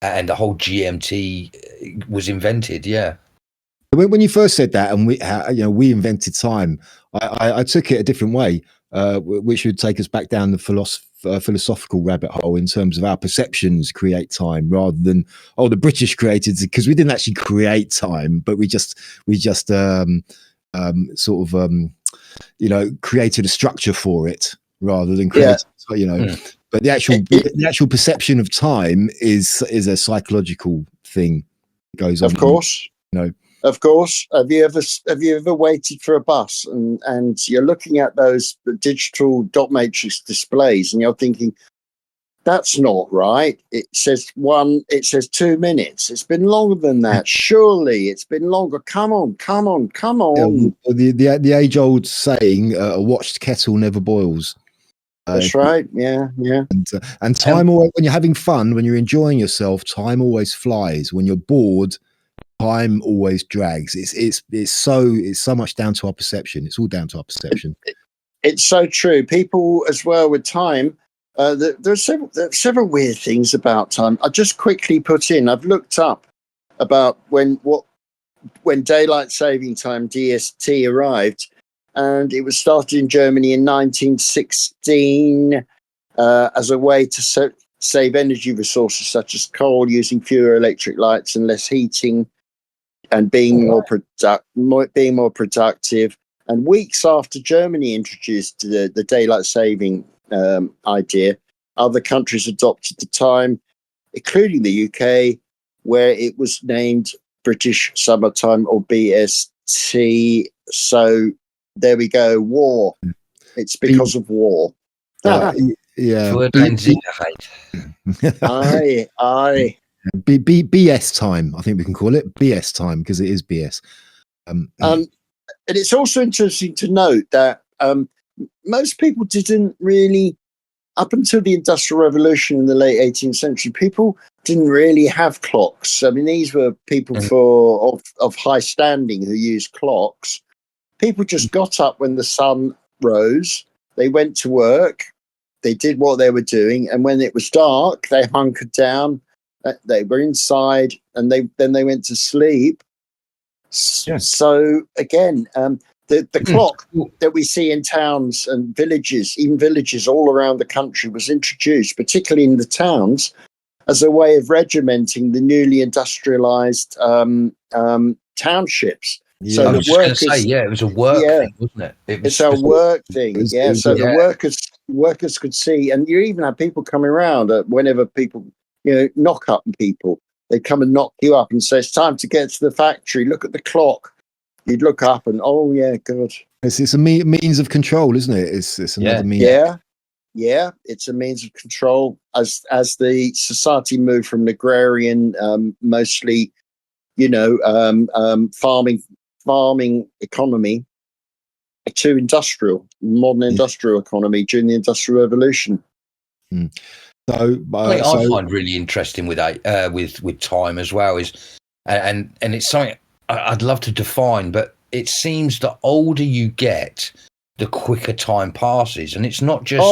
and the whole GMT was invented. Yeah.
When you first said that, and we invented time, I took it a different way, which would take us back down the philosophical rabbit hole in terms of our perceptions create time, rather than the British created, because we didn't actually create time, but we just created a structure for it rather than create. But the actual perception of time is a psychological thing that goes on.
Of course. Of course. Have you ever waited for a bus and you're looking at those digital dot matrix displays and you're thinking, that's not right. It says 2 minutes. It's been longer than that. Surely it's been longer. Come on.
The age-old saying, a watched kettle never boils.
That's right. Yeah.
And time always, when you're having fun, when you're enjoying yourself, time always flies. When you're bored, time always drags. It's so much down to our perception. It's all down to our perception.
It's so true. People as well with time. There's several weird things about time. I just quickly put in. I've looked up about when daylight saving time (DST) arrived. And it was started in Germany in 1916 as a way to save energy resources such as coal, using fewer electric lights and less heating, and being more productive. And weeks after Germany introduced the daylight saving idea, other countries adopted the time, including the UK, where it was named British Summertime, or BST. So there we go. War. It's because of war.
Yeah.
Aye.
BS time. I think we can call it BS time because it is BS.
And it's also interesting to note that most people didn't really, up until the Industrial Revolution in the late 18th century, people didn't really have clocks. I mean, these were people of high standing who used clocks. People just got up when the sun rose. They went to work. They did what they were doing, and when it was dark, they hunkered down. They were inside, and then they went to sleep. So again, the clock that we see in towns and villages, even villages all around the country, was introduced, particularly in the towns, as a way of regimenting the newly industrialized townships.
Yeah. So the workers, it was a work thing, wasn't it?
It's a work thing, the workers could see, and you even have people coming around whenever people, knock up people. they'd come and knock you up and say, it's time to get to the factory. Look at the clock. You'd look up and, oh, yeah, good.
It's a means of control, isn't it? It's another means.
Yeah, it's a means of control as the society moved from an agrarian, mostly, farming economy to modern industrial economy during the Industrial Revolution.
So, I find really interesting with time as well is, and it's something I'd love to define, but it seems the older you get, the quicker time passes, and it's not just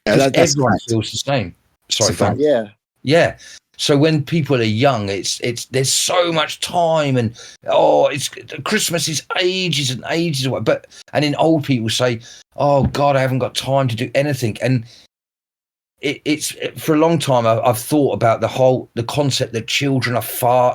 everyone feels the same. Sorry, Frank. Yeah. So when people are young, there's so much time, and it's Christmas is ages and ages away. And then old people say, "Oh God, I haven't got time to do anything." And it's for a long time I've thought about the concept that children are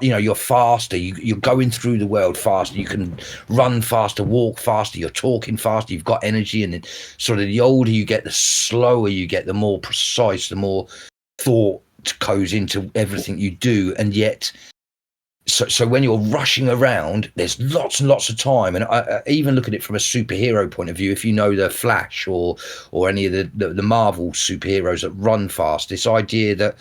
you're faster, you're going through the world faster, you can run faster, walk faster, you're talking faster, you've got energy, and then sort of the older you get, the slower you get, the more precise, the more thought goes into everything you do. And yet so when you're rushing around, there's lots and lots of time. And I even look at it from a superhero point of view. If you know the Flash or any of the Marvel superheroes that run fast, this idea that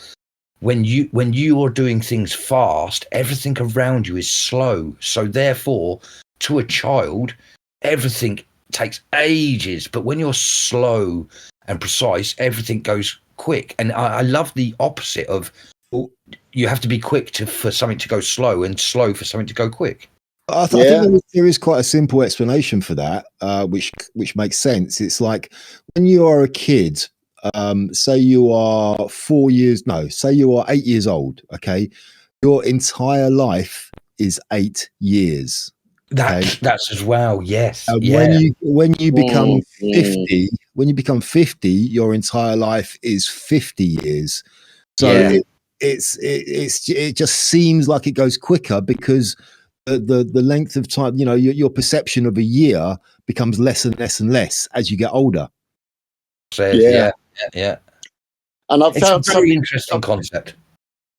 when you are doing things fast, everything around you is slow. So therefore, to a child, everything takes ages. But when you're slow and precise, everything goes quick. And I love the opposite of, you have to be quick for something to go slow, and slow for something to go quick.
I think there is quite a simple explanation for that, which makes sense. It's like when you are a kid, say you are 8 years old. Okay, your entire life is 8 years.
That's as well. Yes.
When you become 50, your entire life is 50 years. So it just seems like it goes quicker because the length of time, your perception of a year becomes less and less and less as you get older.
Yeah.
And I found
a very interesting concept,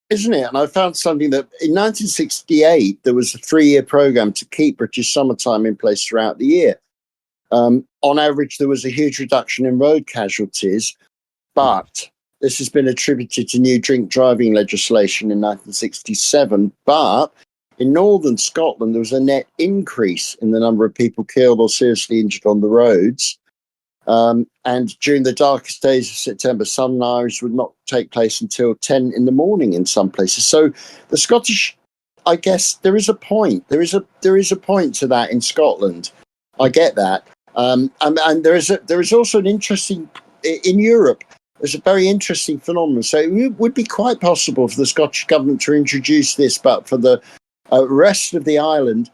isn't it? And I found something that in 1968 there was a 3-year program to keep British summertime in place throughout the year. On average, there was a huge reduction in road casualties, but this has been attributed to new drink driving legislation in 1967. But in northern Scotland, there was a net increase in the number of people killed or seriously injured on the roads. And during the darkest days of September, sunrise would not take place until 10 in the morning in some places. So the Scottish, I guess there is a point. There is a point to that in Scotland. I get that. And there is also an interesting, in Europe, there's a very interesting phenomenon. So it would be quite possible for the Scottish government to introduce this, but for the rest of the island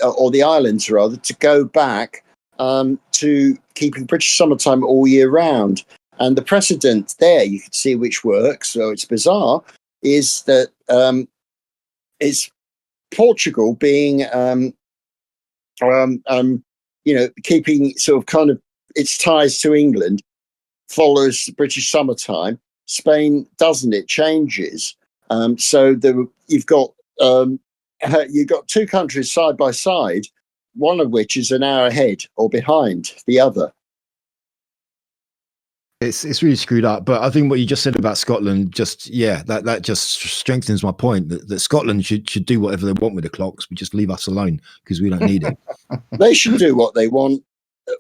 or the islands rather, to go back to keeping British summertime all year round. And the precedent there, you can see which works, so it's bizarre, is that it's Portugal being, keeping sort of kind of its ties to England, follows British summertime. Spain doesn't; it changes. So you've got two countries side by side, one of which is an hour ahead or behind the other.
It's really screwed up. But I think what you just said about Scotland, that just strengthens my point that Scotland should do whatever they want with the clocks, but just leave us alone because we don't need it.
They should do what they want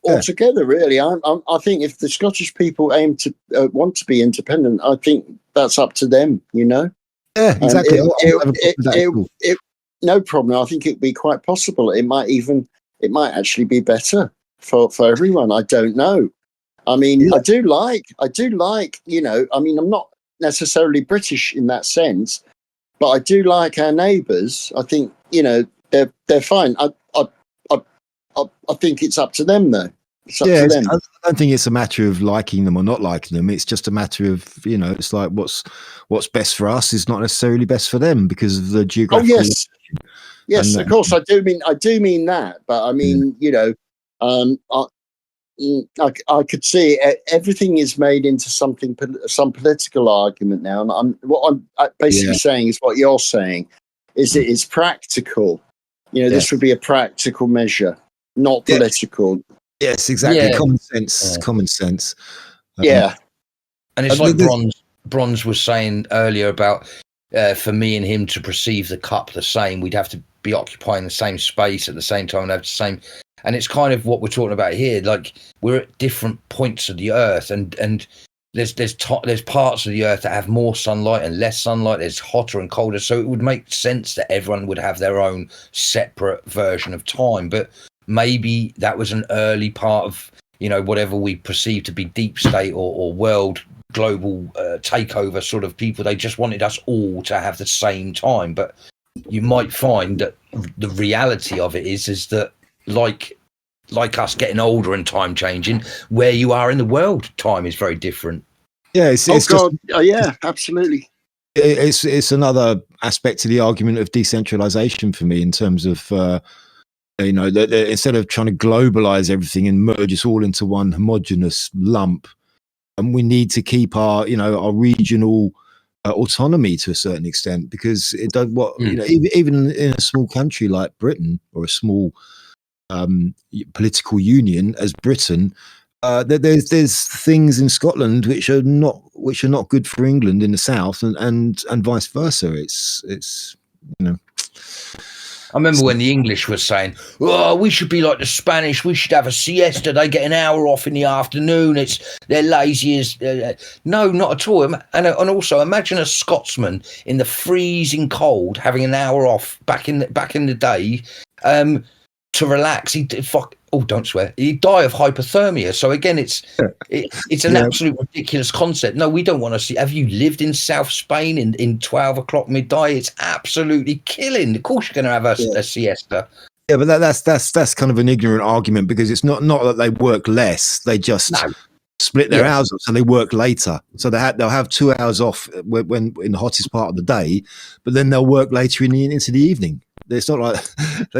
altogether, really. I think if the Scottish people aim to want to be independent, I think that's up to them.
Yeah, exactly.
No problem. I think it'd be quite possible. It might actually be better for everyone. I don't know. I mean, I do like, I mean, I'm not necessarily British in that sense, but I do like our neighbours. I think, they're fine. I think it's up to them, though. It's up to them.
I don't think it's a matter of liking them or not liking them. It's just a matter of, it's like what's best for us is not necessarily best for them because of the geographical.
Oh, yes, of course. I do mean that, but I mean, I could see everything is made into something, some political argument now. And what I'm basically saying is what you're saying is it is practical. You know, this would be a practical measure, not political.
Yes, exactly.
Yeah.
Common sense. Common sense.
Yeah.
And it's like Brondes was saying earlier about for me and him to perceive the cup the same, we'd have to be occupying the same space at the same time and have the same. And it's kind of what we're talking about here. Like, we're at different points of the earth, and there's parts of the earth that have more sunlight and less sunlight. There's hotter and colder. So it would make sense that everyone would have their own separate version of time. But maybe that was an early part of, you know, whatever we perceive to be deep state or world global takeover sort of people. They just wanted us all to have the same time. But you might find that the reality of it is that like us getting older and time changing, where you are in the world, time is very different.
Yeah, it's
yeah, absolutely.
It's another aspect to the argument of decentralization for me, in terms of you know, instead of trying to globalize everything and merge us all into one homogenous lump, and we need to keep our, you know, our regional autonomy to a certain extent, because it does you know, even in a small country like Britain, or a small political union as Britain, there's things in Scotland which are not good for England in the south, and vice versa. It's you know.
I remember when the English were saying, "Oh, we should be like the Spanish. We should have a siesta. They get an hour off in the afternoon. They're lazy as." No, not at all. And also, imagine a Scotsman in the freezing cold having an hour off back in the day to relax. Don't swear. He'd die of hypothermia. So again, it's an absolute ridiculous concept. No, we don't want to see. Have you lived in South Spain in 12 o'clock midday? It's absolutely killing. Of course, you're going to have a siesta.
Yeah, but that's kind of an ignorant argument, because it's not that they work less. They just split their hours up, so they work later. So they'll have 2 hours off when in the hottest part of the day, but then they'll work later into the evening. It's not like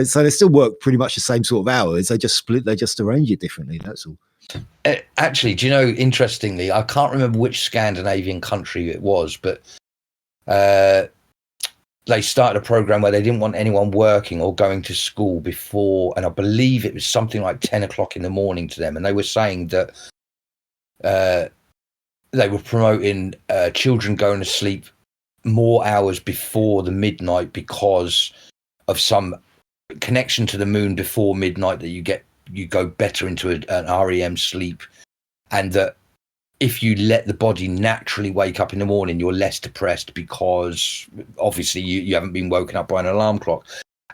so they still work pretty much the same sort of hours. They just arrange it differently. That's all.
Actually, do you know, interestingly, I can't remember which Scandinavian country it was, but they started a program where they didn't want anyone working or going to school before, and I believe it was something like 10 o'clock in the morning to them. And they were saying that they were promoting children going to sleep more hours before the midnight, because of some connection to the moon before midnight, that you go better into an REM sleep, and that if you let the body naturally wake up in the morning, you're less depressed, because obviously you haven't been woken up by an alarm clock.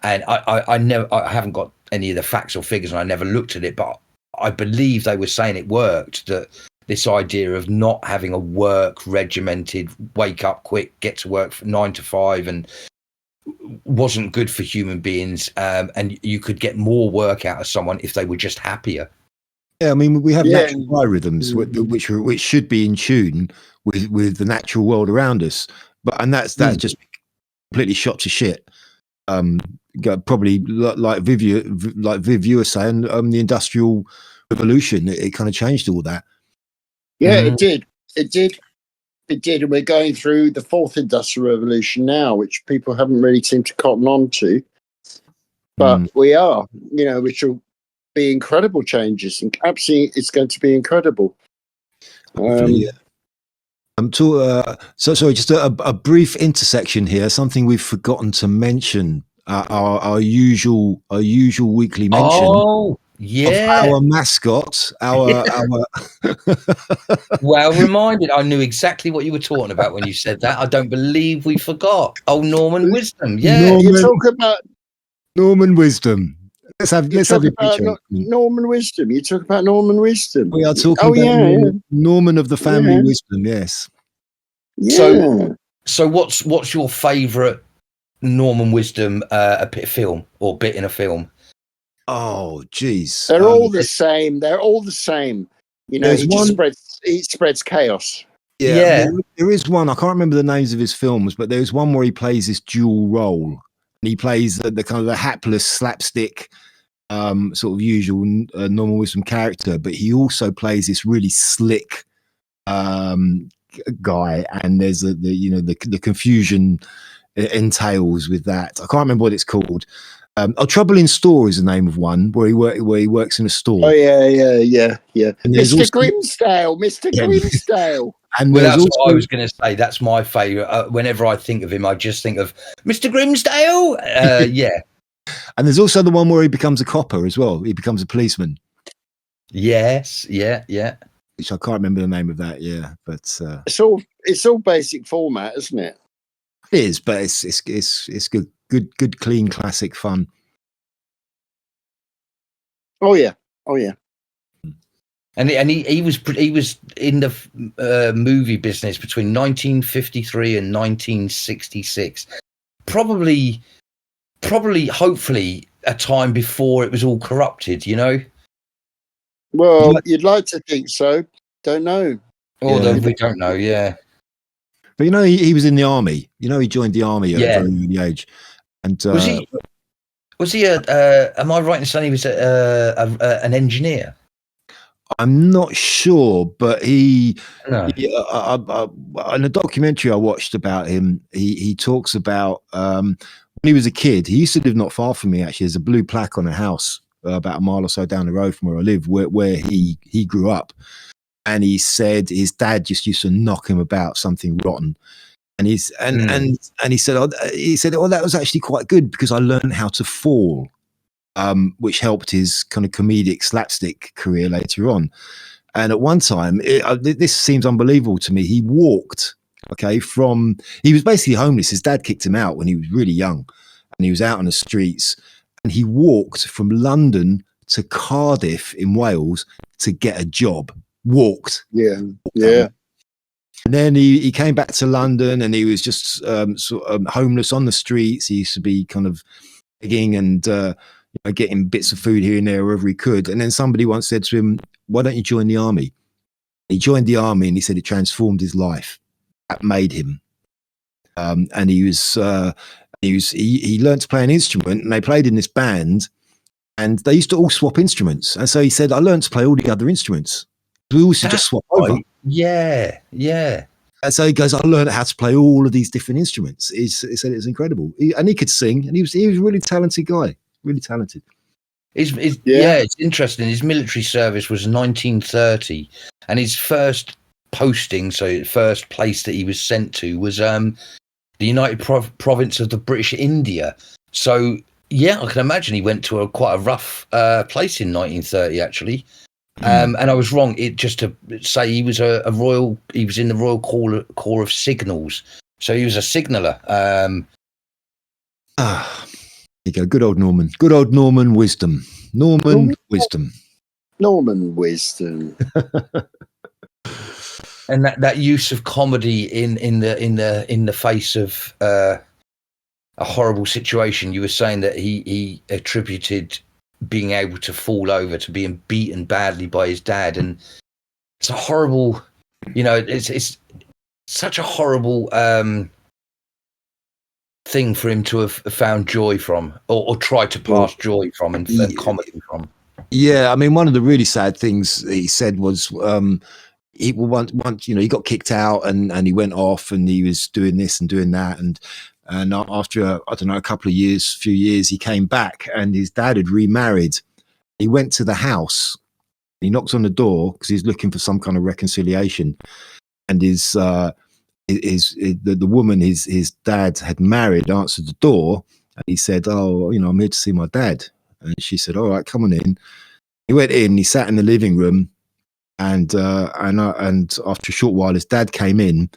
And I haven't got any of the facts or figures, and I never looked at it, but I believe they were saying it worked, that this idea of not having a work regimented, wake up quick, get to work from 9 to 5, and wasn't good for human beings, and you could get more work out of someone if they were just happier.
Yeah, I mean, we have natural biorhythms which should be in tune with the natural world around us, and that's just completely shot to shit. Probably like Viv you were saying, the Industrial Revolution, it kind of changed all that.
Yeah, it did. And we're going through the fourth industrial revolution now, which people haven't really seemed to cotton on to. But we are, you know, which will be incredible changes. And absolutely, it's going to be incredible.
Sorry, just a brief intersection here. Something we've forgotten to mention. Our usual weekly mention.
Oh, yeah.
Our mascot, our
Well reminded. I knew exactly what you were talking about when you said that. I don't believe we forgot. Oh, Norman Wisdom. Yeah.
You talk about
Norman Wisdom. Let's have your picture.
Norman Wisdom. You talk about Norman Wisdom.
We are talking about Norman of the family Wisdom. Yes.
Yeah.
So what's your favourite Norman Wisdom film or bit in a film?
Oh, geez.
They're all the same. They're all the same. You know, he spreads chaos.
Yeah. There is one. I can't remember the names of his films, but there's one where he plays this dual role. And he plays the kind of the hapless slapstick sort of usual normal wisdom character, but he also plays this really slick guy, and there's the confusion it entails with that. I can't remember what it's called. Trouble in Store is the name of one where he works in a store.
Oh yeah. Mr.
Also,
Mr. Grimsdale.
And
well,
that's
also, what I was going to say. That's my favourite. Whenever I think of him, I just think of Mr. Grimsdale. Yeah.
And there's also the one where he becomes a copper as well. He becomes a policeman.
Yes. Yeah.
Which I can't remember the name of that. Yeah, but
it's all basic format, isn't it?
It is, but it's good, clean, classic fun.
Oh yeah.
And he was in the movie business between 1953 and 1966. Probably, hopefully, a time before it was all corrupted. You know.
Well, you'd like to think so. Don't know.
Although we don't know. Yeah.
But he was in the army. He joined the army at a very early age. And
was he? Am I right in saying he was an engineer?
I'm not sure, but in
No.
a documentary I watched about him, he talks about when he was a kid. He used to live not far from me. Actually, there's a blue plaque on a house about a mile or so down the road from where I live, where he grew up. And he said his dad just used to knock him about something rotten. And he said, that was actually quite good because I learned how to fall, which helped his kind of comedic slapstick career later on. And at one time, this seems unbelievable to me. He walked, he was basically homeless. His dad kicked him out when he was really young, and he was out on the streets. And he walked from London to Cardiff in Wales to get a job. Walked.
Yeah.
And then he came back to London, and he was just homeless on the streets. He used to be kind of begging and getting bits of food here and there wherever he could. And then somebody once said to him, "Why don't you join the army?" He joined the army, and he said it transformed his life. That made him. And he learned to play an instrument, and they played in this band, and they used to all swap instruments. And so he said, "I learned to play all the other instruments. We all used to just swap over."
Yeah.
And so he goes, "I learned how to play all of these different instruments." He said it was incredible. And he could sing, and he was a really talented guy, really talented.
It's interesting. His military service was 1930, and his first posting, so first place that he was sent to was the United Province of the British India. So yeah, I can imagine he went to quite a rough place in 1930, actually. And I was wrong. It just to say he was he was in the Royal Corps of Signals, so he was a signaller. There
you go, good old Norman wisdom. Norman wisdom.
And that use of comedy in the face of a horrible situation. You were saying that he attributed being able to fall over to being beaten badly by his dad, and it's a horrible, it's such a horrible thing for him to have found joy from, or tried to pass joy from and comedy from.
Yeah, I mean, one of the really sad things he said was he once he got kicked out, and he went off, and he was doing this and doing that, and after a couple of few years, he came back, and his dad had remarried. He went to the house. He knocked on the door because he's looking for some kind of reconciliation, and the woman his dad had married answered the door, and he said, "Oh, I'm here to see my dad." And she said, "All right, come on in." He went in. He sat in the living room, and after a short while, his dad came in.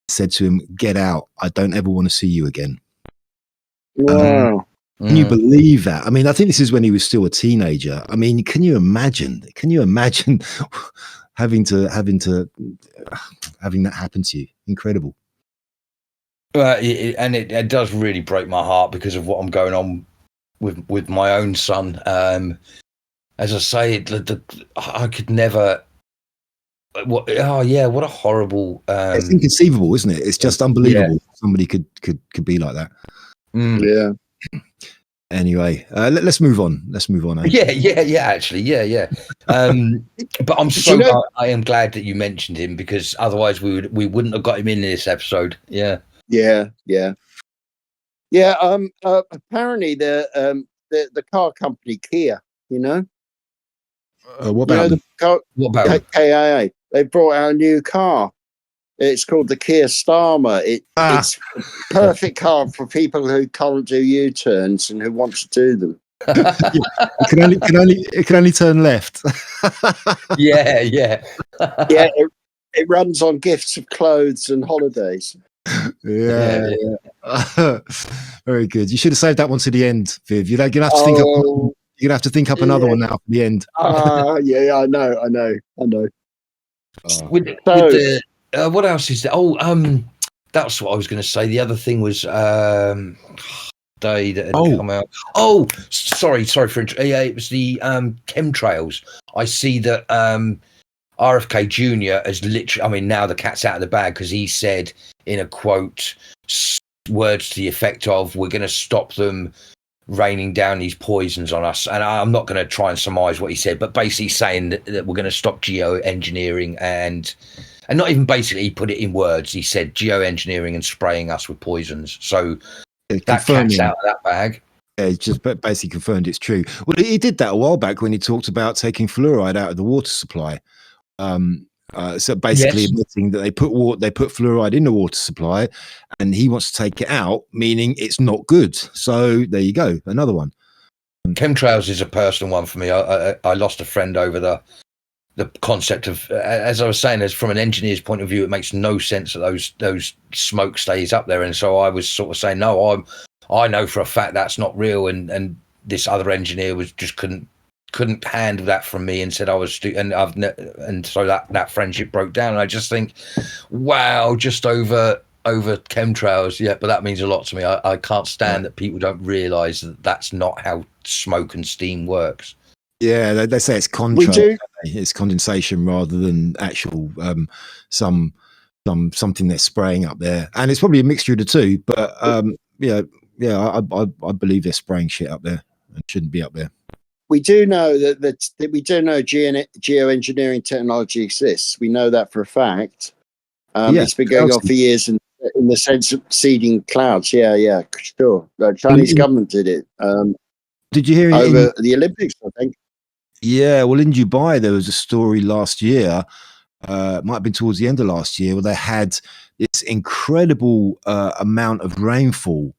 Said to him, "Get out. I don't ever want to see you again."
Wow.
Can you believe that? I mean, I think this is when he was still a teenager. I mean, can you imagine having that happen to you? Incredible.
It does really break my heart because of what I'm going on with my own son. As I say, I could never. What a horrible.
It's inconceivable, isn't it? It's just unbelievable. Yeah. Somebody could be like that.
Yeah.
Anyway, let's move on. Let's move on.
Yeah. Actually, yeah. But I am glad that you mentioned him, because otherwise we wouldn't have got him in this episode. Yeah.
Apparently the car company Kia,
What about
what about
KIA? They brought out a new car. It's called the Kia Starmer. It's a perfect car for people who can't do U-turns and who want to do them.
it can only turn left.
yeah.
It runs on gifts of clothes and holidays.
Yeah. Very good. You should have saved that one to the end, Viv. You're gonna have to think up. You're gonna have to think up another one now for the end.
Yeah, I know.
What else is there? That's what I was going to say. The other thing was day that had come out. Oh, sorry for it was the chemtrails. I see that RFK Jr. has literally, I mean, now the cat's out of the bag, because he said in a quote words to the effect of, we're going to stop them raining down these poisons on us. And I'm not going to try and surmise what he said, but basically saying that we're going to stop geoengineering and not even basically, he put it in words. He said geoengineering and spraying us with poisons. So that cat's out of that bag.
Yeah, he just basically confirmed it's true. Well, he did that a while back when he talked about taking fluoride out of the water supply. So basically admitting that they put fluoride in the water supply, and he wants to take it out, meaning it's not good. So there you go, another one.
Chemtrails is a personal one for me. I lost a friend over the concept of, as I was saying, as from an engineer's point of view, it makes no sense that those smoke stays up there. And so I was sort of saying, no, I know for a fact that's not real. And this other engineer just couldn't handle that from me, and said I was and so that friendship broke down. And I just think, wow, just over chemtrails. Yeah, but that means a lot to me. I can't stand that people don't realize that that's not how smoke and steam works.
Yeah, they say it's contrast. It's condensation rather than actual something they're spraying up there, and it's probably a mixture of the two. But I believe they're spraying shit up there and shouldn't be up there.
We do know that we do know geoengineering technology exists. We know that for a fact. It's been going on for years in the sense of seeding clouds. Yeah, sure. The Chinese government did it.
Did you hear
over the Olympics, I think?
Yeah, well, in Dubai, there was a story last year, it might have been towards the end of last year, where they had this incredible amount of rainfall.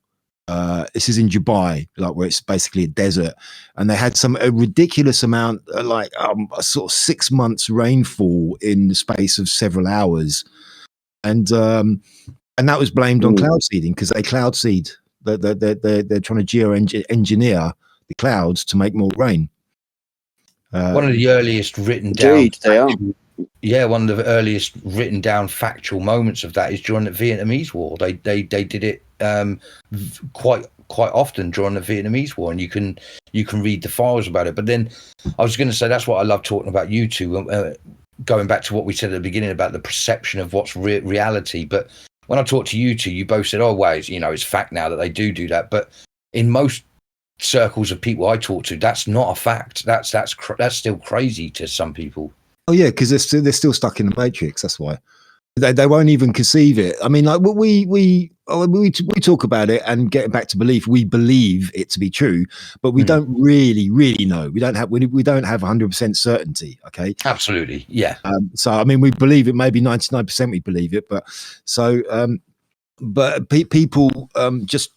This is in Dubai, like where it's basically a desert, and they had a ridiculous amount, like a sort of 6 months rainfall in the space of several hours, and that was blamed on cloud seeding, because they cloud seed. They're trying to geoengineer the clouds to make more rain.
One of the earliest written down. They are. Yeah, one of the earliest written down factual moments of that is during the Vietnamese War. They did it quite often during the Vietnamese War, and you can read the files about it. But then I was going to say that's what I love talking about you two. Going back to what we said at the beginning about the perception of what's reality. But when I talked to you two, you both said, "Oh, wow, it's fact now that they do that." But in most circles of people I talk to, that's not a fact. That's still crazy to some people.
Oh yeah, because they're still stuck in the matrix. That's why they won't even conceive it. I mean, like we talk about it and getting back to belief. We believe it to be true, but we don't really know. We don't have 100% certainty. Okay,
absolutely, yeah.
So I mean, we believe it. Maybe 99% we believe it, but people just.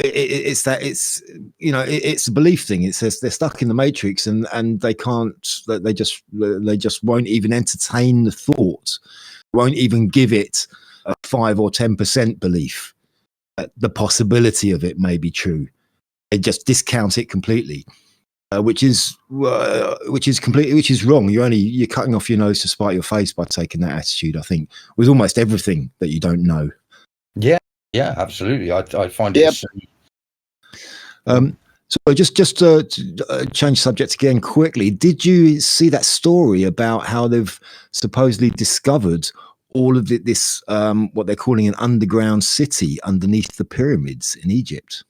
It's a belief thing. It says they're stuck in the matrix and they can't. They just won't even entertain the thought. Won't even give it a 5 or 10% belief that the possibility of it may be true. They just discount it completely, which is wrong. You're cutting off your nose to spite your face by taking that attitude. I think with almost everything that you don't know.
Yeah, absolutely. I find it.
So just to change subject again quickly, did you see that story about how they've supposedly discovered all of this what they're calling an underground city underneath the pyramids in Egypt?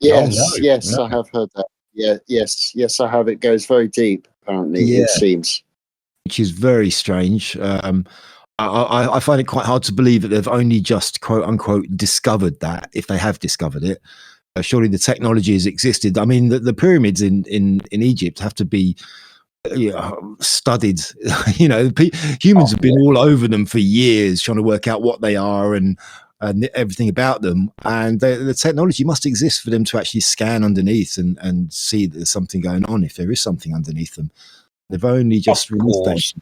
Yes,
no,
yes,
no.
I have heard that. Yeah, yes, I have. It goes very deep. Apparently,
Yeah.
it seems.
Which is very strange. I find it quite hard to believe that they've only just quote unquote discovered that, if they have discovered it. Surely the technology has existed. I mean, the pyramids in Egypt have to be studied. Humans have been all over them for years, trying to work out what they are and everything about them. And the technology must exist for them to actually scan underneath and see that there's something going on, if there is something underneath them. They've only just released that.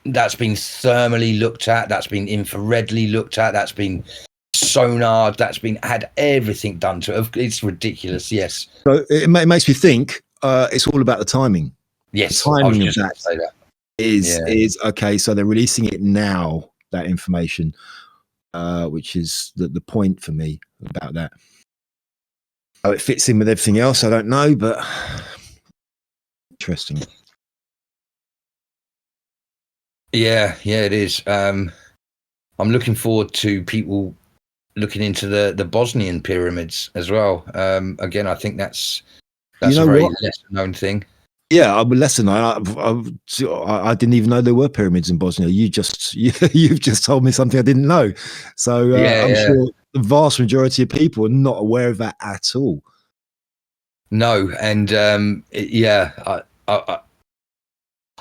That's been thermally looked at. That's been infraredly looked at. That's been sonar. That's been had everything done to it. It's ridiculous. Yes.
So it makes me think it's all about the timing.
Yes.
The timing
I
of
was just
that
say that.
is okay. So they're releasing it now, that information, which is the point for me about that. How it fits in with everything else, I don't know, but interesting.
Yeah, it is. I'm looking forward to people looking into the Bosnian pyramids as well. Again, I think that's a very lesser known thing.
Yeah, I'm less than I didn't even know there were pyramids in Bosnia. You've just told me something I didn't know. So I'm sure the vast majority of people are not aware of that at all. No,
and I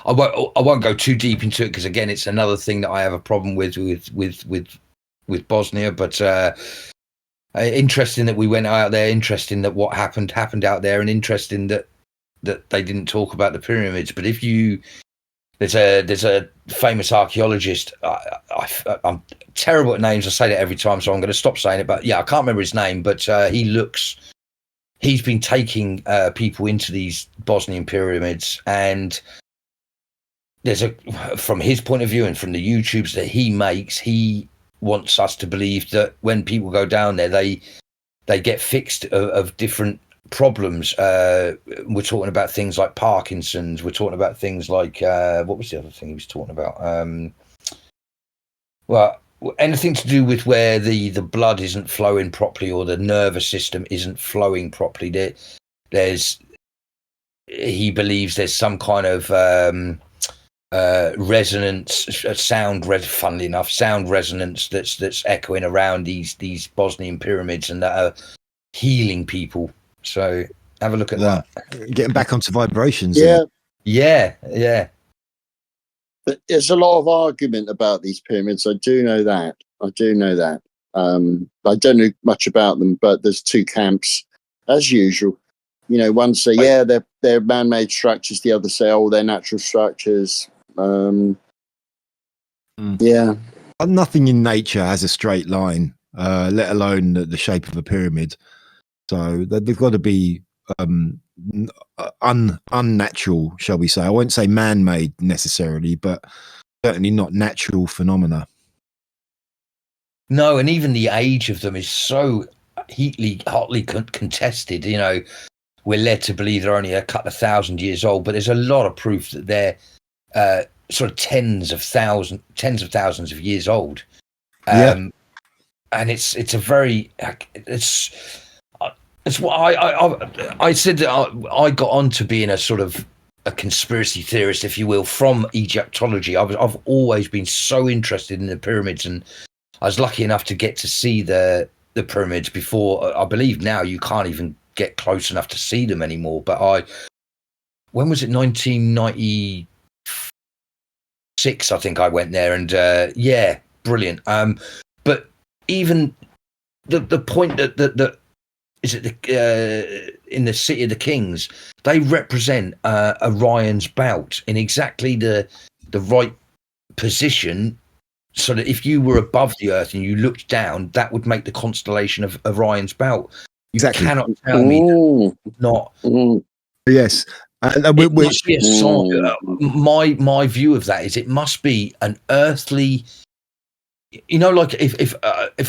won't go too deep into it because again, it's another thing that I have a problem with Bosnia. But interesting that we went out there. Interesting that what happened out there, and interesting that they didn't talk about the pyramids. But if there's a famous archaeologist. I'm terrible at names. I say that every time, so I'm going to stop saying it. But yeah, I can't remember his name. But he's been taking people into these Bosnian pyramids, and from his point of view and from the YouTubes that he makes, he wants us to believe that when people go down there, they get fixed of different problems. We're talking about things like Parkinson's. We're talking about things like what was the other thing he was talking about? Well, anything to do with where the blood isn't flowing properly or the nervous system isn't flowing properly. He believes there's some kind of resonance, funnily enough, sound resonance that's echoing around these Bosnian pyramids and that are healing people. So have a look at that.
Getting back onto vibrations.
Yeah. But there's a lot of argument about these pyramids. I do know that. I don't know much about them, but there's two camps, as usual. One say, they're man-made structures. The other say, they're natural structures. Yeah.
Nothing in nature has a straight line, let alone the shape of a pyramid. So they've got to be unnatural, shall we say. I won't say man-made necessarily, but certainly not natural phenomena.
No, and even the age of them is so hotly contested. We're led to believe they're only a couple of thousand years old, but there's a lot of proof that they're sort of tens of thousands of years old. And it's what I said that I got on to being a sort of a conspiracy theorist, if you will, from Egyptology. I've always been so interested in the pyramids, and I was lucky enough to get to see the pyramids before. I believe now you can't even get close enough to see them anymore. But when was it? 1996, I think I went there, and brilliant. But even the point that is it in the City of the Kings, they represent Orion's belt in exactly the right position, so that if you were above the Earth and you looked down, that would make the constellation of Orion's belt.
Exactly.
You cannot tell me that not.
Yes.
It must be a song. My view of that is it must be an earthly. Like if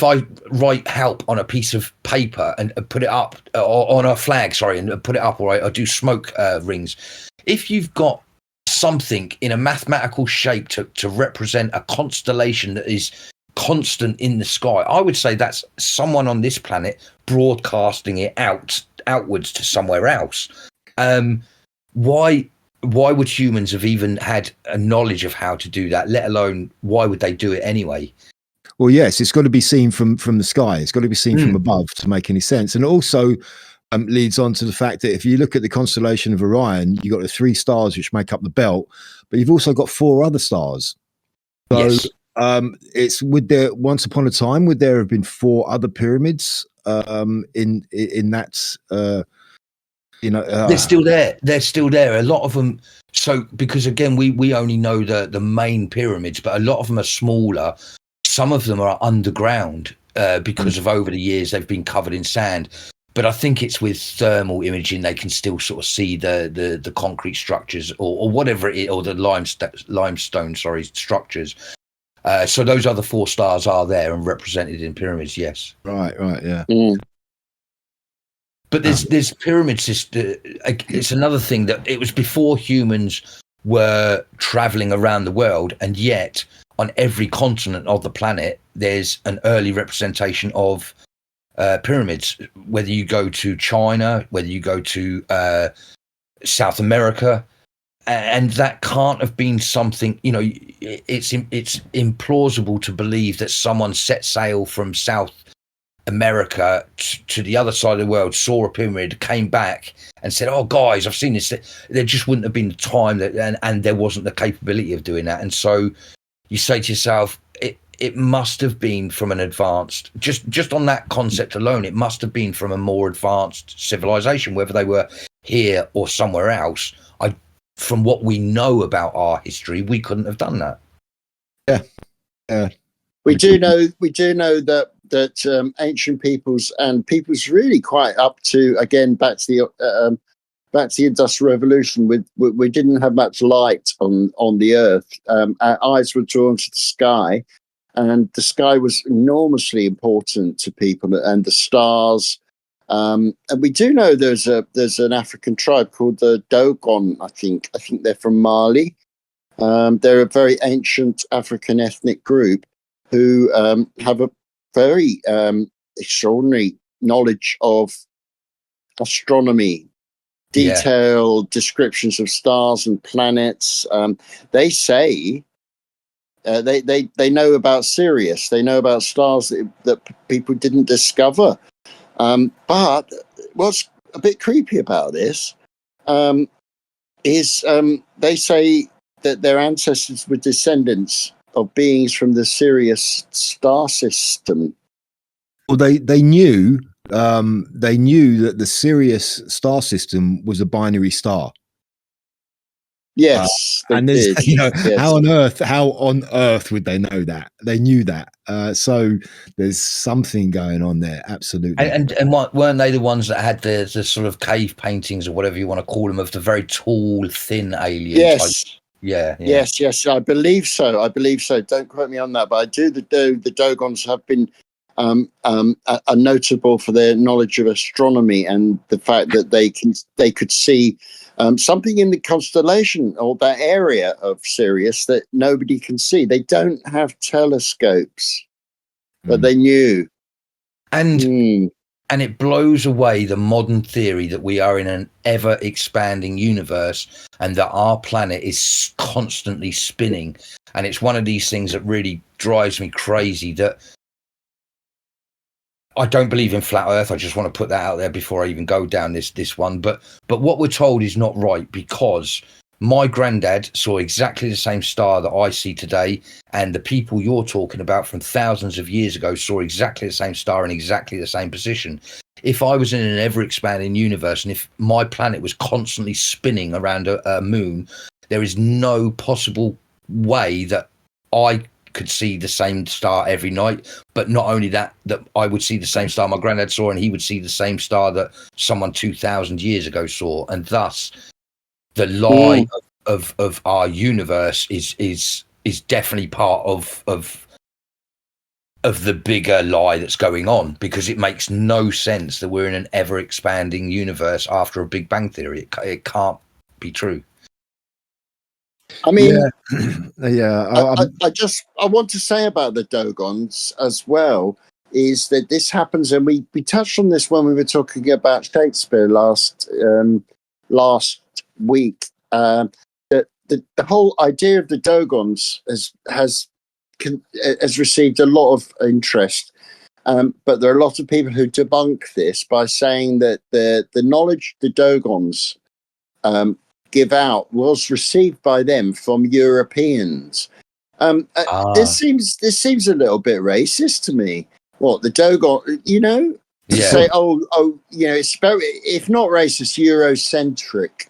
I write help on a piece of paper and put it up, or on a flag, and put it up, or I do smoke rings. If you've got something in a mathematical shape to represent a constellation that is constant in the sky, I would say that's someone on this planet broadcasting it out outwards to somewhere else. Why would humans have even had a knowledge of how to do that, let alone why would they do it anyway?
Well, yes, it's got to be seen from the sky. It's got to be seen from above to make any sense. And it also leads on to the fact that if you look at the constellation of Orion, you've got the 3 stars which make up the belt, but you've also got 4 other stars. So
Yes.
It's once upon a time, would there have been 4 other pyramids in that
they're still there. They're still there. A lot of them. So because again, we only know the main pyramids, but a lot of them are smaller. Some of them are underground because of over the years they've been covered in sand. But I think it's with thermal imaging they can still sort of see the concrete structures or whatever it is, or the limestone structures. So those other 4 stars are there and represented in pyramids. Yes.
Right. Yeah.
But there's pyramids. It's another thing that it was before humans were traveling around the world, and yet on every continent of the planet, there's an early representation of pyramids. Whether you go to China, whether you go to South America, and that can't have been something. It's implausible to believe that someone set sail from South America to the other side of the world, saw a pyramid, came back and said, "Oh, guys, I've seen this." There just wouldn't have been the time that, and there wasn't the capability of doing that. And so you say to yourself, it must have been from an advanced, just on that concept alone, it must have been from a more advanced civilization, whether they were here or somewhere else. From what we know about our history, we couldn't have done that.
Yeah.
We do know that ancient peoples and peoples really quite up to, again, back to the Industrial Revolution. We didn't have much light on the earth. Our eyes were drawn to the sky, and the sky was enormously important to people, and the stars. And we do know there's an African tribe called the Dogon. I think they're from Mali. They're a very ancient African ethnic group who have a very extraordinary knowledge of astronomy, detailed descriptions of stars and planets. They say they know about Sirius. They know about stars that people didn't discover. But what's a bit creepy about this is they say that their ancestors were descendants of beings from the Sirius star system.
Well, they knew that the Sirius star system was a binary star.
Yes,
and there's
did.
Yes. How on earth would they know that? They knew that. So there's something going on there. Absolutely.
And weren't they the ones that had the sort of cave paintings or whatever you want to call them of the very tall, thin alien?
Yes.
Type? Yeah.
Yes. I believe so. Don't quote me on that, but I do. The Dogons have been are notable for their knowledge of astronomy and the fact that they could see something in the constellation or that area of Sirius that nobody can see. They don't have telescopes, but they knew.
And it blows away the modern theory that we are in an ever expanding universe and that our planet is constantly spinning. And it's one of these things that really drives me crazy, that I don't believe in flat earth. I just want to put that out there before I even go down this one. But what we're told is not right, because my granddad saw exactly the same star that I see today, and the people you're talking about from thousands of years ago saw exactly the same star in exactly the same position. If I was in an ever-expanding universe and if my planet was constantly spinning around a moon, there is no possible way that I could see the same star every night. But not only that I would see the same star my granddad saw, and he would see the same star that someone 2,000 years ago saw, and thus the lie of our universe is definitely part of the bigger lie that's going on, because it makes no sense that we're in an ever expanding universe after a Big Bang Theory. It can't be true.
I mean,
I
want to say about the Dogons as well. is that this happens, and we touched on this when we were talking about Shakespeare last week. That the whole idea of the Dogons has received a lot of interest, but there are a lot of people who debunk this by saying that the knowledge the Dogons give out was received by them from Europeans. This seems a little bit racist to me. What, the Dogon, to say, it's very, if not racist, Eurocentric.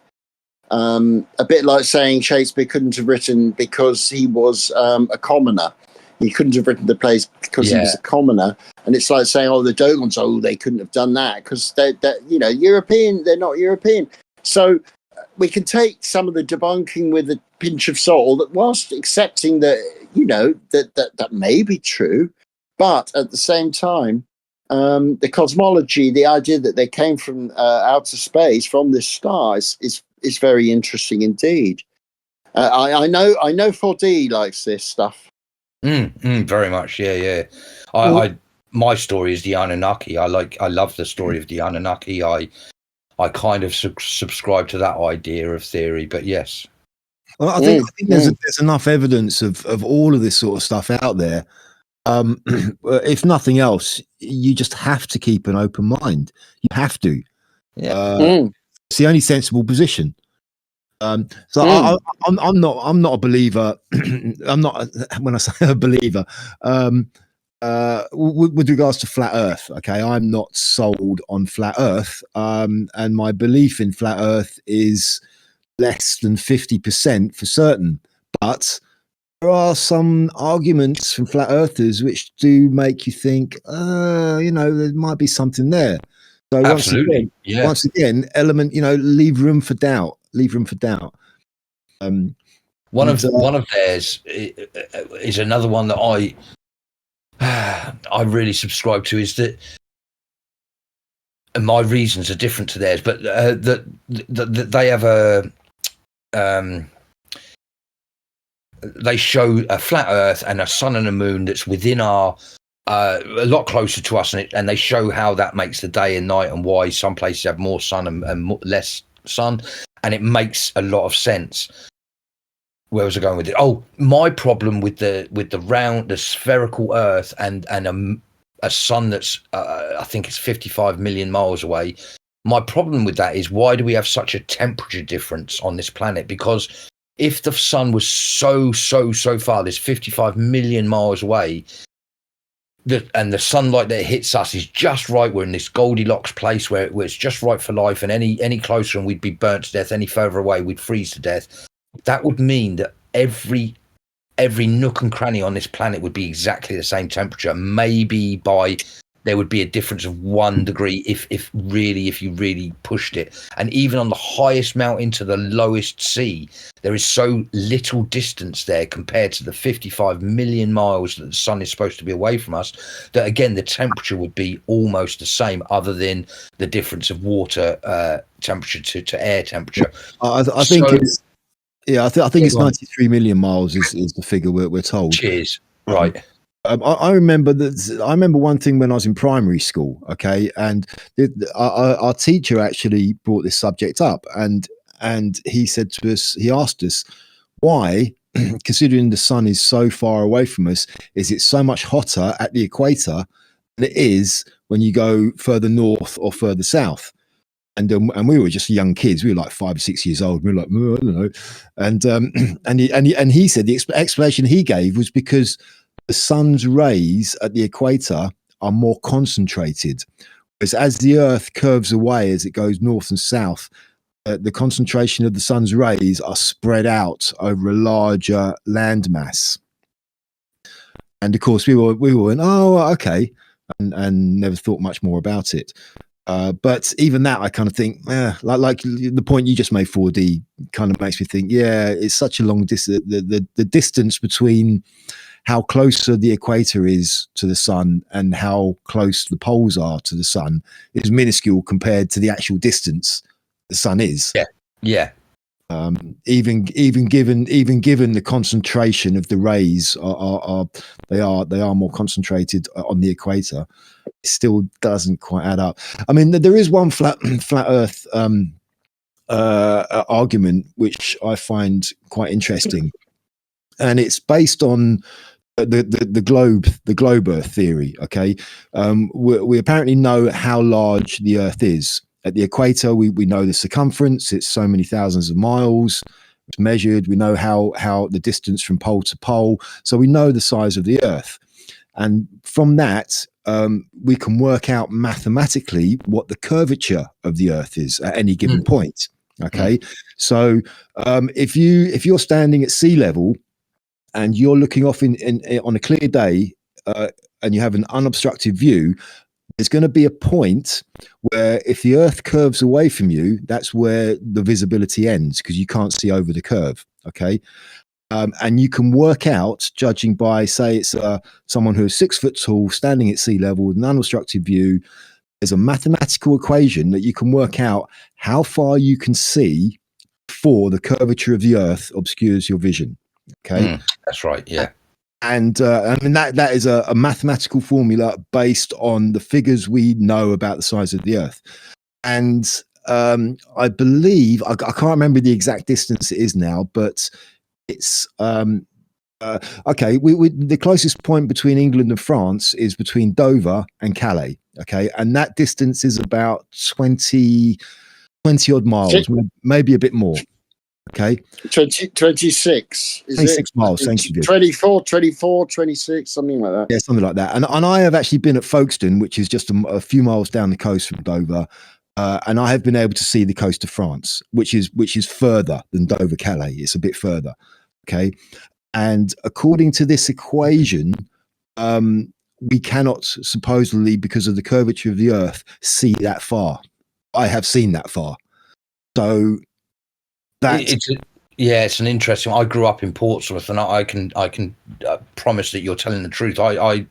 A bit like saying Shakespeare couldn't have written because he was a commoner. He couldn't have written the plays because he was a commoner. And it's like saying, the Dogons, they couldn't have done that because they're European. They're not European. So we can take some of the debunking with a pinch of salt, that whilst accepting that, that may be true, but at the same time, the cosmology, the idea that they came from outer space, from this star, is very interesting indeed. I know 4D likes this stuff.
Very much, yeah. My story is the Anunnaki. I love the story of the Anunnaki. I kind of subscribe to that idea of theory, but yes.
Well, I think there's enough evidence of all of this sort of stuff out there. If nothing else, you just have to keep an open mind. You have to.
Yeah.
It's the only sensible position. I'm not a believer. I'm not, when I say a believer, with regards to flat Earth. Okay, I'm not sold on flat Earth, and my belief in flat Earth is less than 50% for certain. But there are some arguments from flat earthers which do make you think, there might be something there. So
absolutely,
once again, leave room for doubt.
One of theirs is another one that I really subscribe to, is that, and my reasons are different to theirs, but that they have they show a flat Earth and a sun and a moon that's within our a lot closer to us, and they show how that makes the day and night, and why some places have more sun and less sun, and it makes a lot of sense. Where was I going with it? My problem with the spherical Earth and a sun that's I think it's 55 million miles away. My problem with that is, why do we have such a temperature difference on this planet? Because if the sun was so far, this 55 million miles away, and the sunlight that hits us is just right, we're in this Goldilocks place where it's just right for life, and any closer and we'd be burnt to death, any further away we'd freeze to death. That would mean that every nook and cranny on this planet would be exactly the same temperature. Maybe there would be a difference of 1 degree if you really pushed it. And even on the highest mountain to the lowest sea, there is so little distance there compared to the 55 million miles that the sun is supposed to be away from us, that again, the temperature would be almost the same, other than the difference of water temperature to air temperature.
I think it's 93 million miles is the figure we're told.
Cheers. Right.
I remember that. I remember one thing when I was in primary school. Okay, and our teacher actually brought this subject up, and he said to us, he asked us, why, considering the sun is so far away from us, is it so much hotter at the equator than it is when you go further north or further south? And we were just young kids. We were like 5 or 6 years old. We were like, I don't know. And he said the explanation he gave was because the sun's rays at the equator are more concentrated, whereas as the Earth curves away as it goes north and south, the concentration of the sun's rays are spread out over a larger landmass. And of course, we went, okay, and never thought much more about it. But even that, I kind of think, like the point you just made, 4D, kind of makes me think, it's such a long distance. The distance between how closer the equator is to the sun and how close the poles are to the sun is minuscule compared to the actual distance the sun is.
Yeah.
Even given the concentration of the rays they are more concentrated on the equator, it still doesn't quite add up. I mean, there is one flat Earth argument which I find quite interesting, and it's based on the globe Earth theory. Okay, we apparently know how large the Earth is. At the equator, we know the circumference; it's so many thousands of miles. It's measured. We know how the distance from pole to pole, so we know the size of the Earth, and from that, we can work out mathematically what the curvature of the Earth is at any given point. Okay, so if you're standing at sea level and you're looking off in on a clear day, and you have an unobstructed view, there's going to be a point where if the Earth curves away from you, that's where the visibility ends, because you can't see over the curve. Okay. And you can work out, judging by, say, it's someone who is 6 foot tall, standing at sea level with an unobstructed view. There's a mathematical equation that you can work out how far you can see before the curvature of the Earth obscures your vision. Okay.
That's right. Yeah.
And I mean, that is a mathematical formula based on the figures we know about the size of the Earth. And I believe, I can't remember the exact distance it is now, but it's okay. The closest point between England and France is between Dover and Calais. Okay. And that distance is about 20 odd miles, maybe a bit more. Okay.
26. Is
26 miles. Thank you.
24, 26, something like that.
Yeah, something like that. And I have actually been at Folkestone, which is just a few miles down the coast from Dover. And I have been able to see the coast of France, which is further than Dover Calais. It's a bit further. Okay. And according to this equation, we cannot supposedly, because of the curvature of the Earth, see that far. I have seen that far. So
it's an interesting. I grew up in Portsmouth, and I can promise that you're telling the truth. I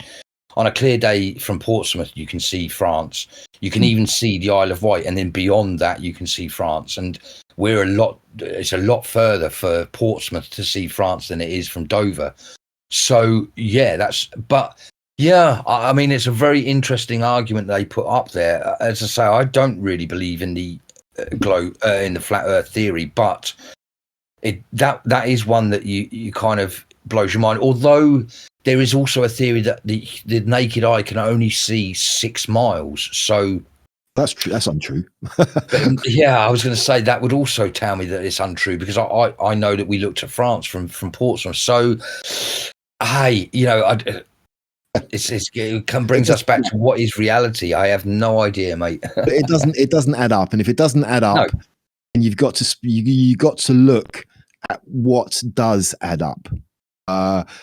on a clear day from Portsmouth, you can see France. You can even see the Isle of Wight, and then beyond that, you can see France. And it's a lot further for Portsmouth to see France than it is from Dover. So I mean, it's a very interesting argument they put up there. As I say, I don't really believe in the in the flat Earth theory, but that is one that you kind of blows your mind. Although there is also a theory that the naked eye can only see 6 miles. So
that's true. That's untrue.
But, yeah, I was going to say that would also tell me that it's untrue, because I know that we looked at France from Portsmouth. So, hey, it brings us back to what is reality. I have no idea, mate.
But it doesn't add up, and if it doesn't add up, and you've got to look at what does add up.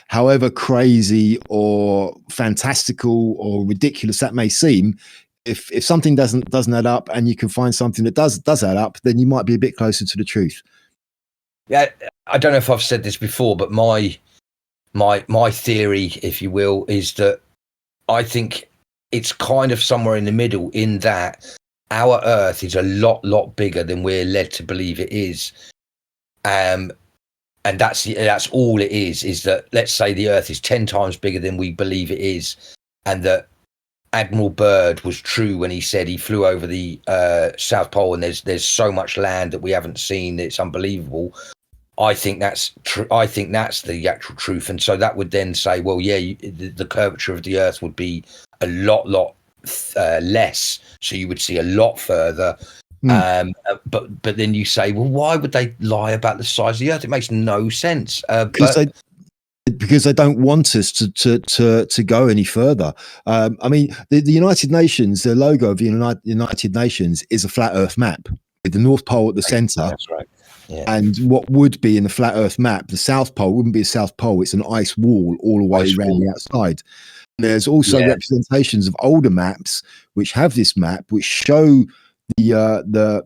However crazy or fantastical or ridiculous that may seem, if something doesn't add up, and you can find something that does add up, then you might be a bit closer to the truth.
Yeah, I don't know if I've said this before, but my theory, if you will, is that I think it's kind of somewhere in the middle, in that our Earth is a lot bigger than we're led to believe it is. And that's all it is that, let's say the Earth is 10 times bigger than we believe it is, and that Admiral Byrd was true when he said he flew over the South Pole and there's so much land that we haven't seen, it's unbelievable. I think that's true. I think that's the actual truth. And so that would then say, well, yeah, the curvature of the Earth would be a lot less. So you would see a lot further. But then you say, well, why would they lie about the size of the Earth? It makes no sense.
Because they don't want us to go any further. I mean, the United Nations, the logo of the United Nations is a flat Earth map with the North Pole at the center.
That's right. Yeah.
And what would be in the flat Earth map, the South Pole wouldn't be a South Pole; it's an ice wall all the way around the outside. And there's also representations of older maps which have this map, which show the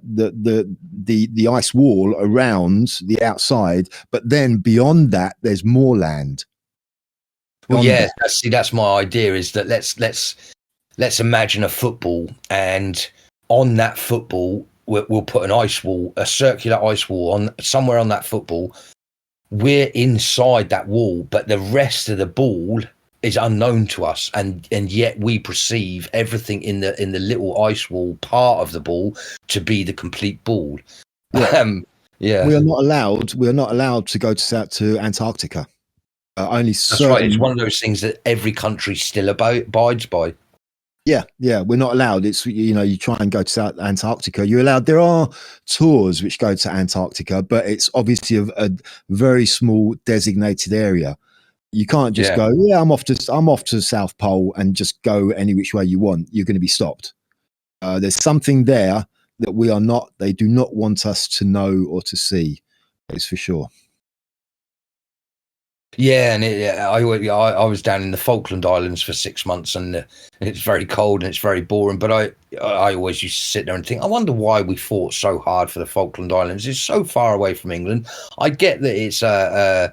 ice wall around the outside, but then beyond that, there's more land.
Well, that's my idea. Is that let's imagine a football, and on that football,
we'll put an ice wall, a circular ice wall on somewhere on that football. We're inside that wall, but the rest of the ball is unknown to us, and yet we perceive everything in the little ice wall part of the ball to be the complete ball.
Yeah.
Yeah,
we are not allowed. We are not allowed to go to Antarctica. Only
that's
certain.
right. It's one of those things that every country still abides by.
Yeah, we're not allowed. It's, you try and go to South Antarctica, you're allowed. There are tours which go to Antarctica, but it's obviously a very small designated area. You can't just go, I'm off to South Pole and just go any which way you want. You're going to be stopped. There's something there that they do not want us to know or to see. It's for sure.
Yeah, and I was down in the Falkland Islands for 6 months, and it's very cold and it's very boring. But I always used to sit there and think, I wonder why we fought so hard for the Falkland Islands. It's so far away from England. I get that it's a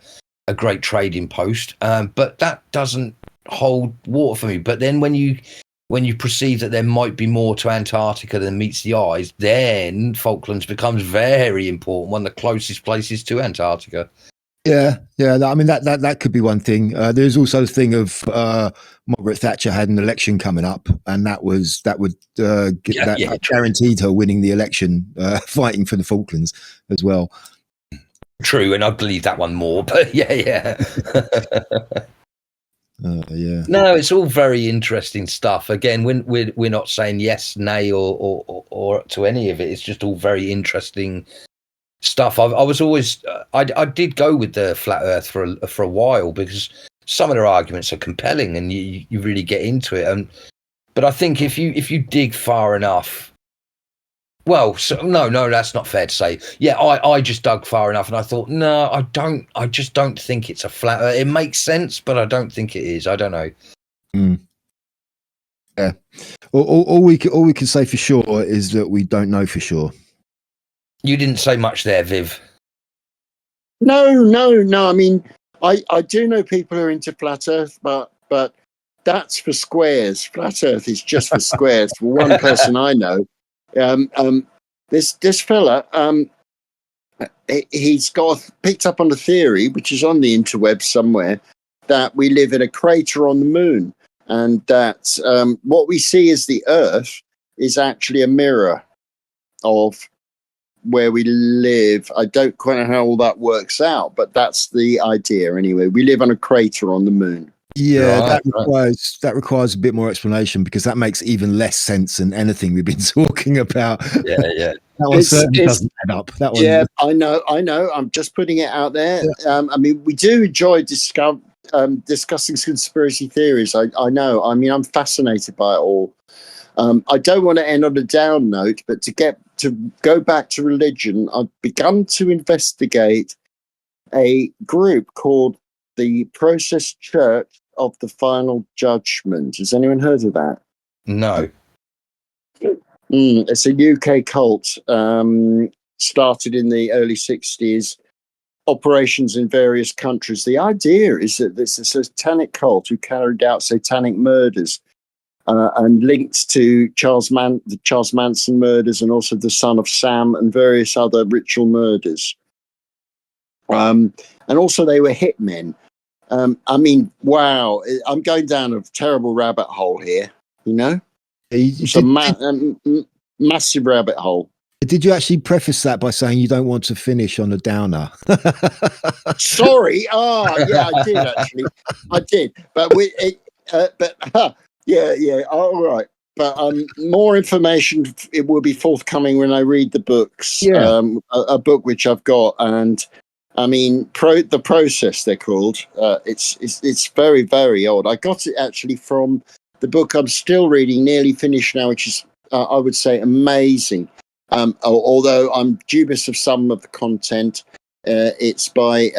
great trading post, but that doesn't hold water for me. But then when you perceive that there might be more to Antarctica than meets the eyes, then Falklands becomes very important, one of the closest places to Antarctica.
Yeah. I mean, that could be one thing. There's also the thing of Margaret Thatcher had an election coming up, and that guaranteed her winning the election, fighting for the Falklands as well.
True, and I believe that one more, but yeah.
Yeah.
No, it's all very interesting stuff. Again, we're not saying yes, nay, or to any of it. It's just all very interesting stuff. I was always I did go with the flat Earth for a while, because some of their arguments are compelling and you really get into it. But I think if you dig far enough, no, that's not fair to say. Yeah, I just dug far enough, and I thought, no, I just don't think it's a flat Earth. It makes sense, but I don't think it is. I don't know.
Yeah. All we can say for sure is that we don't know for sure.
You didn't say much there, Viv.
No. I mean, I do know people who are into flat Earth, but that's for squares. Flat Earth is just for squares. For one person I know, this fella, he's picked up on the theory, which is on the interweb somewhere, that we live in a crater on the moon, and that what we see as the Earth is actually a mirror of where we live. I don't quite know how all that works out, but that's the idea anyway. We live on a crater on the moon.
Yeah, that requires a bit more explanation, because that makes even less sense than anything we've been talking about.
Yeah.
That one certainly doesn't add up. That one.
Yeah, I know. I'm just putting it out there. Yeah. I mean, we do enjoy discussing conspiracy theories. I know. I mean, I'm fascinated by it all. I don't want to end on a down note, but to go back to religion, I've begun to investigate a group called the Process Church of the Final Judgment. Has anyone heard of that?
No.
It's a UK cult, started in the early 60s, operations in various countries. The idea is that this is a satanic cult who carried out satanic murders, and linked to the Charles Manson murders, and also the Son of Sam and various other ritual murders. And also they were hitmen. I mean, wow, I'm going down a terrible rabbit hole here, It's a massive rabbit hole.
Did you actually preface that by saying you don't want to finish on a downer?
Sorry. Yeah, I did actually. I did, but yeah. All right. But more information it will be forthcoming when I read the books.
Yeah.
A book which I've got, and I mean, the Process they're called. It's very, very old. I got it actually from the book I'm still reading, nearly finished now, which is I would say amazing. Although I'm dubious of some of the content. It's by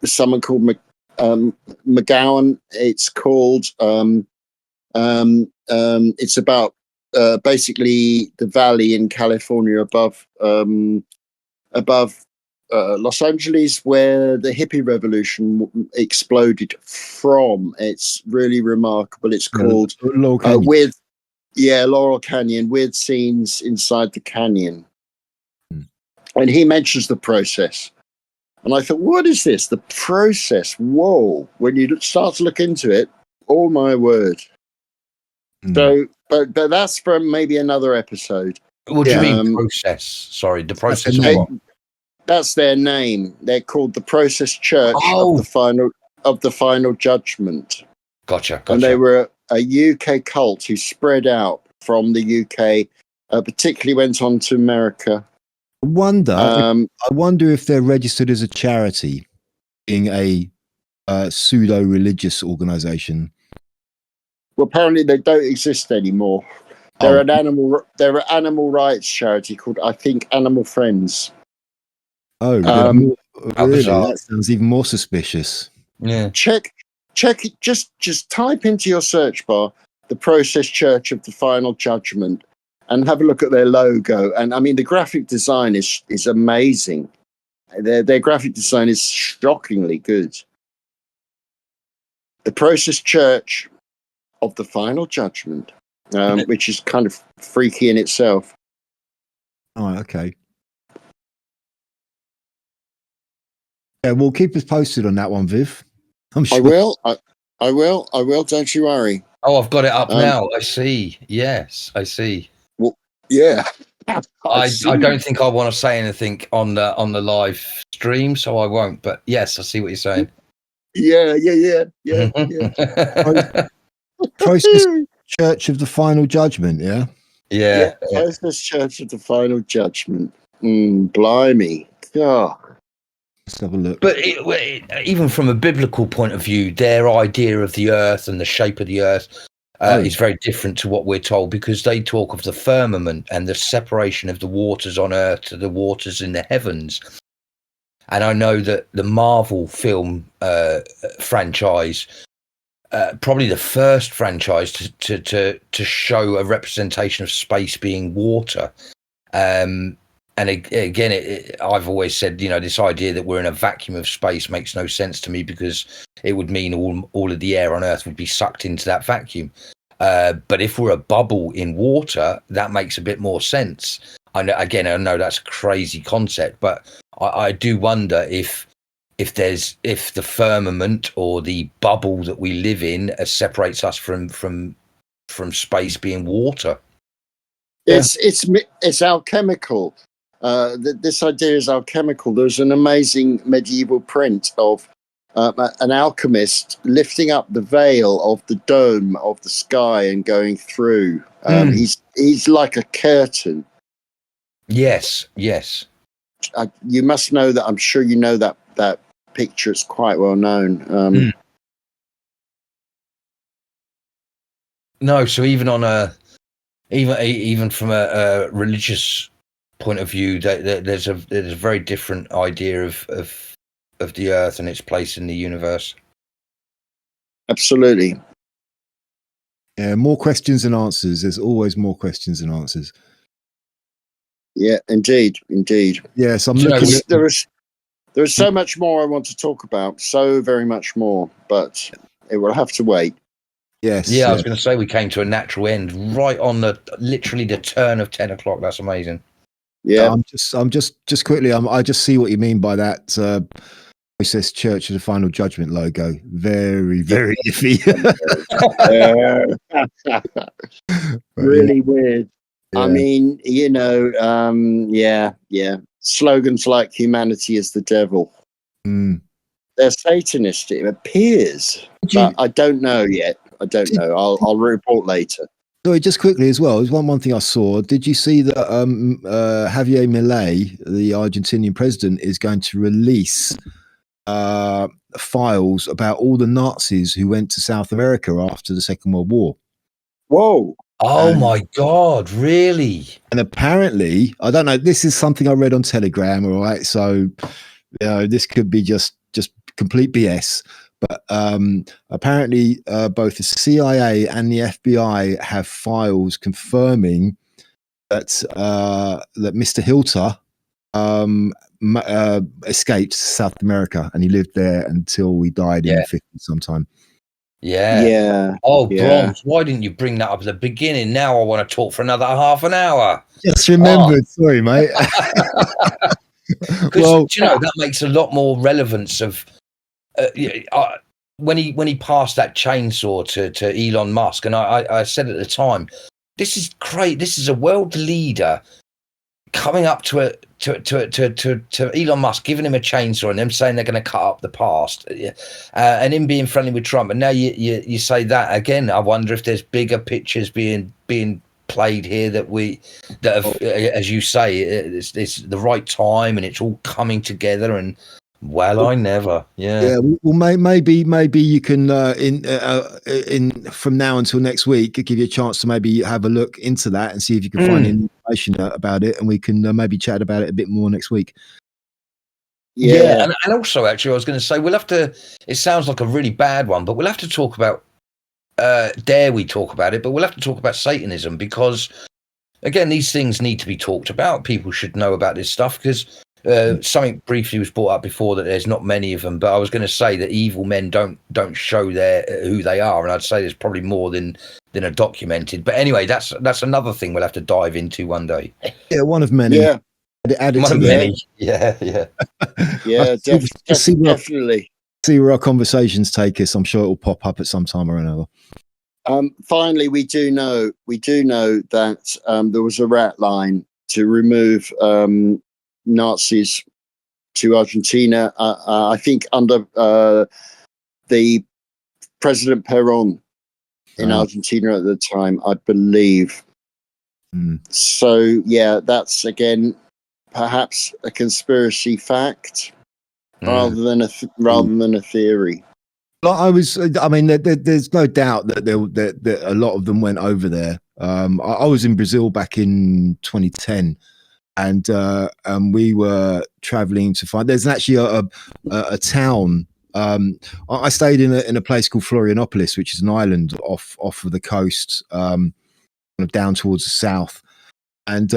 someone called McGowan. It's called. It's about basically the valley in California above Los Angeles, where the hippie revolution exploded from. It's really remarkable. It's called
Laurel Canyon.
Laurel Canyon, with scenes inside the canyon. And he mentions the process. And I thought, what is this? The process. Whoa. When you start to look into it, oh my word. So, but that's from maybe another episode.
What do you mean process? Sorry, the process of what?
That's their name. They're called the Process Church of the Final Judgment.
Gotcha.
And they were a UK cult who spread out from the UK, particularly went on to America.
I wonder if they're registered as a charity, being a pseudo-religious organization.
Well, apparently they don't exist anymore. They're an animal rights charity called, I think, Animal Friends.
Oh, really? That sounds even more suspicious.
Yeah.
Check it. Just type into your search bar the Process Church of the Final Judgment and have a look at their logo. And I mean, the graphic design is amazing. Their graphic design is shockingly good. The Process Church of the Final Judgment, which is kind of freaky in itself.
Oh, okay. Yeah, we'll keep us posted on that one, Viv. I'm sure.
I will. Don't you worry.
Oh, I've got it up now. I see. Yes, I see.
Well, yeah.
I don't think I want to say anything on the live stream, so I won't. But yes, I see what you're saying.
Yeah.
Process Church of the Final Judgment, yeah?
Yeah.
Process Church of the Final Judgment. Blimey. God.
Let's have a look.
But even from a biblical point of view, their idea of the earth and the shape of the earth is very different to what we're told, because they talk of the firmament and the separation of the waters on earth to the waters in the heavens. And I know that the Marvel film franchise, probably the first franchise to show a representation of space being water. And again, I've always said, this idea that we're in a vacuum of space makes no sense to me, because it would mean all of the air on Earth would be sucked into that vacuum. But if we're a bubble in water, that makes a bit more sense. I know that's a crazy concept, but I do wonder if the firmament or the bubble that we live in separates us from space being water.
It's alchemical. This idea is alchemical. There's an amazing medieval print of an alchemist lifting up the veil of the dome of the sky and going through. He's like a curtain.
Yes.
You must know that. I'm sure you know that picture. It's quite well known.
No, so even on even from a religious point of view, there's a very different idea of the earth and its place in the universe.
Absolutely.
Yeah, more questions than answers. There's always more questions than answers.
Yeah, indeed.
Yes, I'm looking.
There is so much more I want to talk about. So very much more, but it will have to wait.
Yes.
Yeah, I was going to say we came to a natural end right on literally the turn of 10 o'clock. That's amazing.
Yeah,
I'm just quickly. I just see what you mean by that. Process Church of the Final Judgment logo. Very, very iffy.
Really weird.
Yeah.
I mean, yeah. Slogans like "humanity is the devil." They're Satanist. It appears, but I don't know yet. I don't know. I'll report later.
Sorry, just quickly as well. There's one thing I saw. Did you see that Javier Milei, the Argentinian president, is going to release files about all the Nazis who went to South America after the Second World War?
Whoa.
Oh my God, really?
And apparently, I don't know, this is something I read on Telegram, all right? So, this could be just complete BS. But apparently, both the CIA and the FBI have files confirming that Mr. Hilter escaped South America, and he lived there until he died in the 50s sometime.
Yeah. Oh, Brondes, why didn't you bring that up at the beginning? Now I want to talk for another half an hour.
Just remembered. Sorry, mate.
Because that makes a lot more relevance of when he passed that chainsaw to Elon Musk, and I said at the time, this is great. This is a world leader coming up to Elon Musk, giving him a chainsaw, and them saying they're going to cut up the past, and him being friendly with Trump. And now you say that again. I wonder if there's bigger pictures being played here that have, as you say, it's the right time and it's all coming together. And I never. Yeah.
Well, maybe you can in from now until next week, give you a chance to maybe have a look into that and see if you can find any information about it, and we can maybe chat about it a bit more next week.
Yeah, and also, actually, I was going to say we'll have to. It sounds like a really bad one, but we'll have to talk about. Dare we talk about it? But we'll have to talk about Satanism, because, again, these things need to be talked about. People should know about this stuff, because something briefly was brought up before that there's not many of them. But I was going to say that evil men don't show who they are, and I'd say there's probably more than are documented. But anyway, that's another thing we'll have to dive into one day.
Yeah, one of many.
Yeah,
one of many. Yeah.
Yeah, definitely.
See where our conversations take us. I'm sure it will pop up at some time or another.
Finally, we do know that there was a rat line to remove Nazis to Argentina. I think under the President Perón in Argentina at the time, I believe. So yeah, that's again perhaps a conspiracy fact rather than a theory.
There's no doubt that a lot of them went over there. I was in Brazil back in 2010, and we were traveling to find. There's actually a town. I stayed in a place called Florianopolis, which is an island off of the coast, kind of down towards the south. And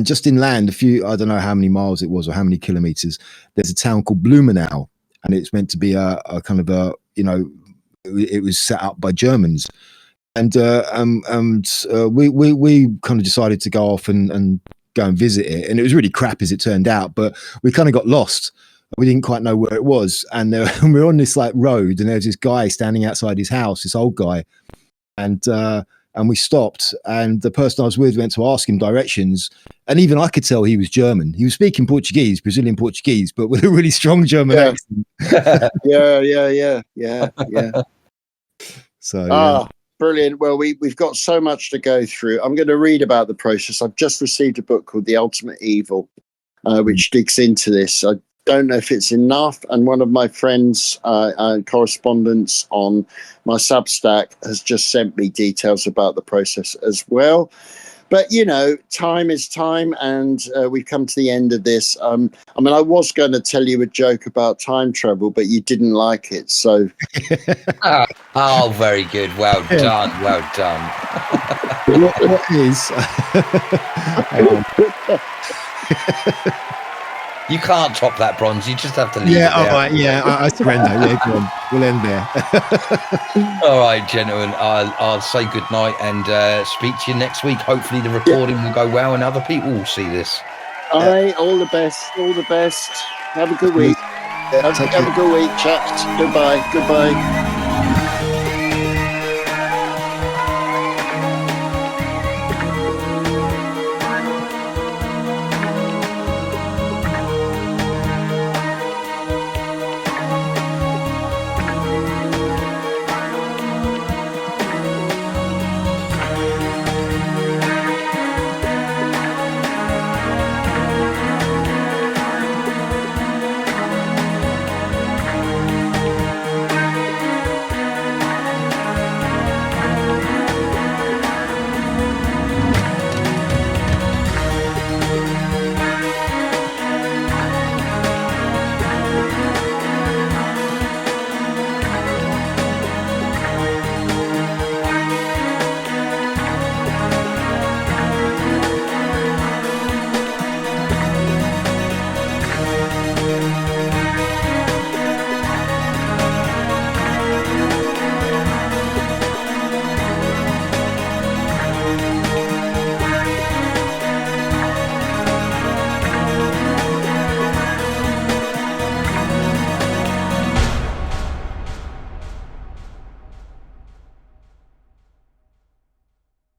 just inland, I don't know how many miles it was or how many kilometers, there's a town called Blumenau, and it's meant to be a kind of it was set up by Germans. And we kind of decided to go off and go and visit it. And it was really crap, as it turned out, but we kind of got lost. We didn't quite know where it was. And we were on this like road, and there was this guy standing outside his house, this old guy. And we stopped, and the person I was with went to ask him directions, and even I could tell he was German. He was speaking Portuguese, Brazilian Portuguese, but with a really strong German accent.
Yeah.
So
brilliant. Well, we've got so much to go through. I'm going to read about the process. I've just received a book called The Ultimate Evil, which digs into this. I don't know if it's enough, and one of my friends correspondents on my Substack has just sent me details about the process as well. But time is time, and we've come to the end of this. I was going to tell you a joke about time travel, but you didn't like it, so
oh, very good. Well done.
What is
You can't top that, Bronze. You just have to leave it there.
All right. Yeah, I surrender. Yeah, go on. We'll end there.
All right, gentlemen. I'll say good night and speak to you next week. Hopefully the recording will go well and other people will see this.
All the best. All the best. Have a good week. Have a good week, chaps. Goodbye.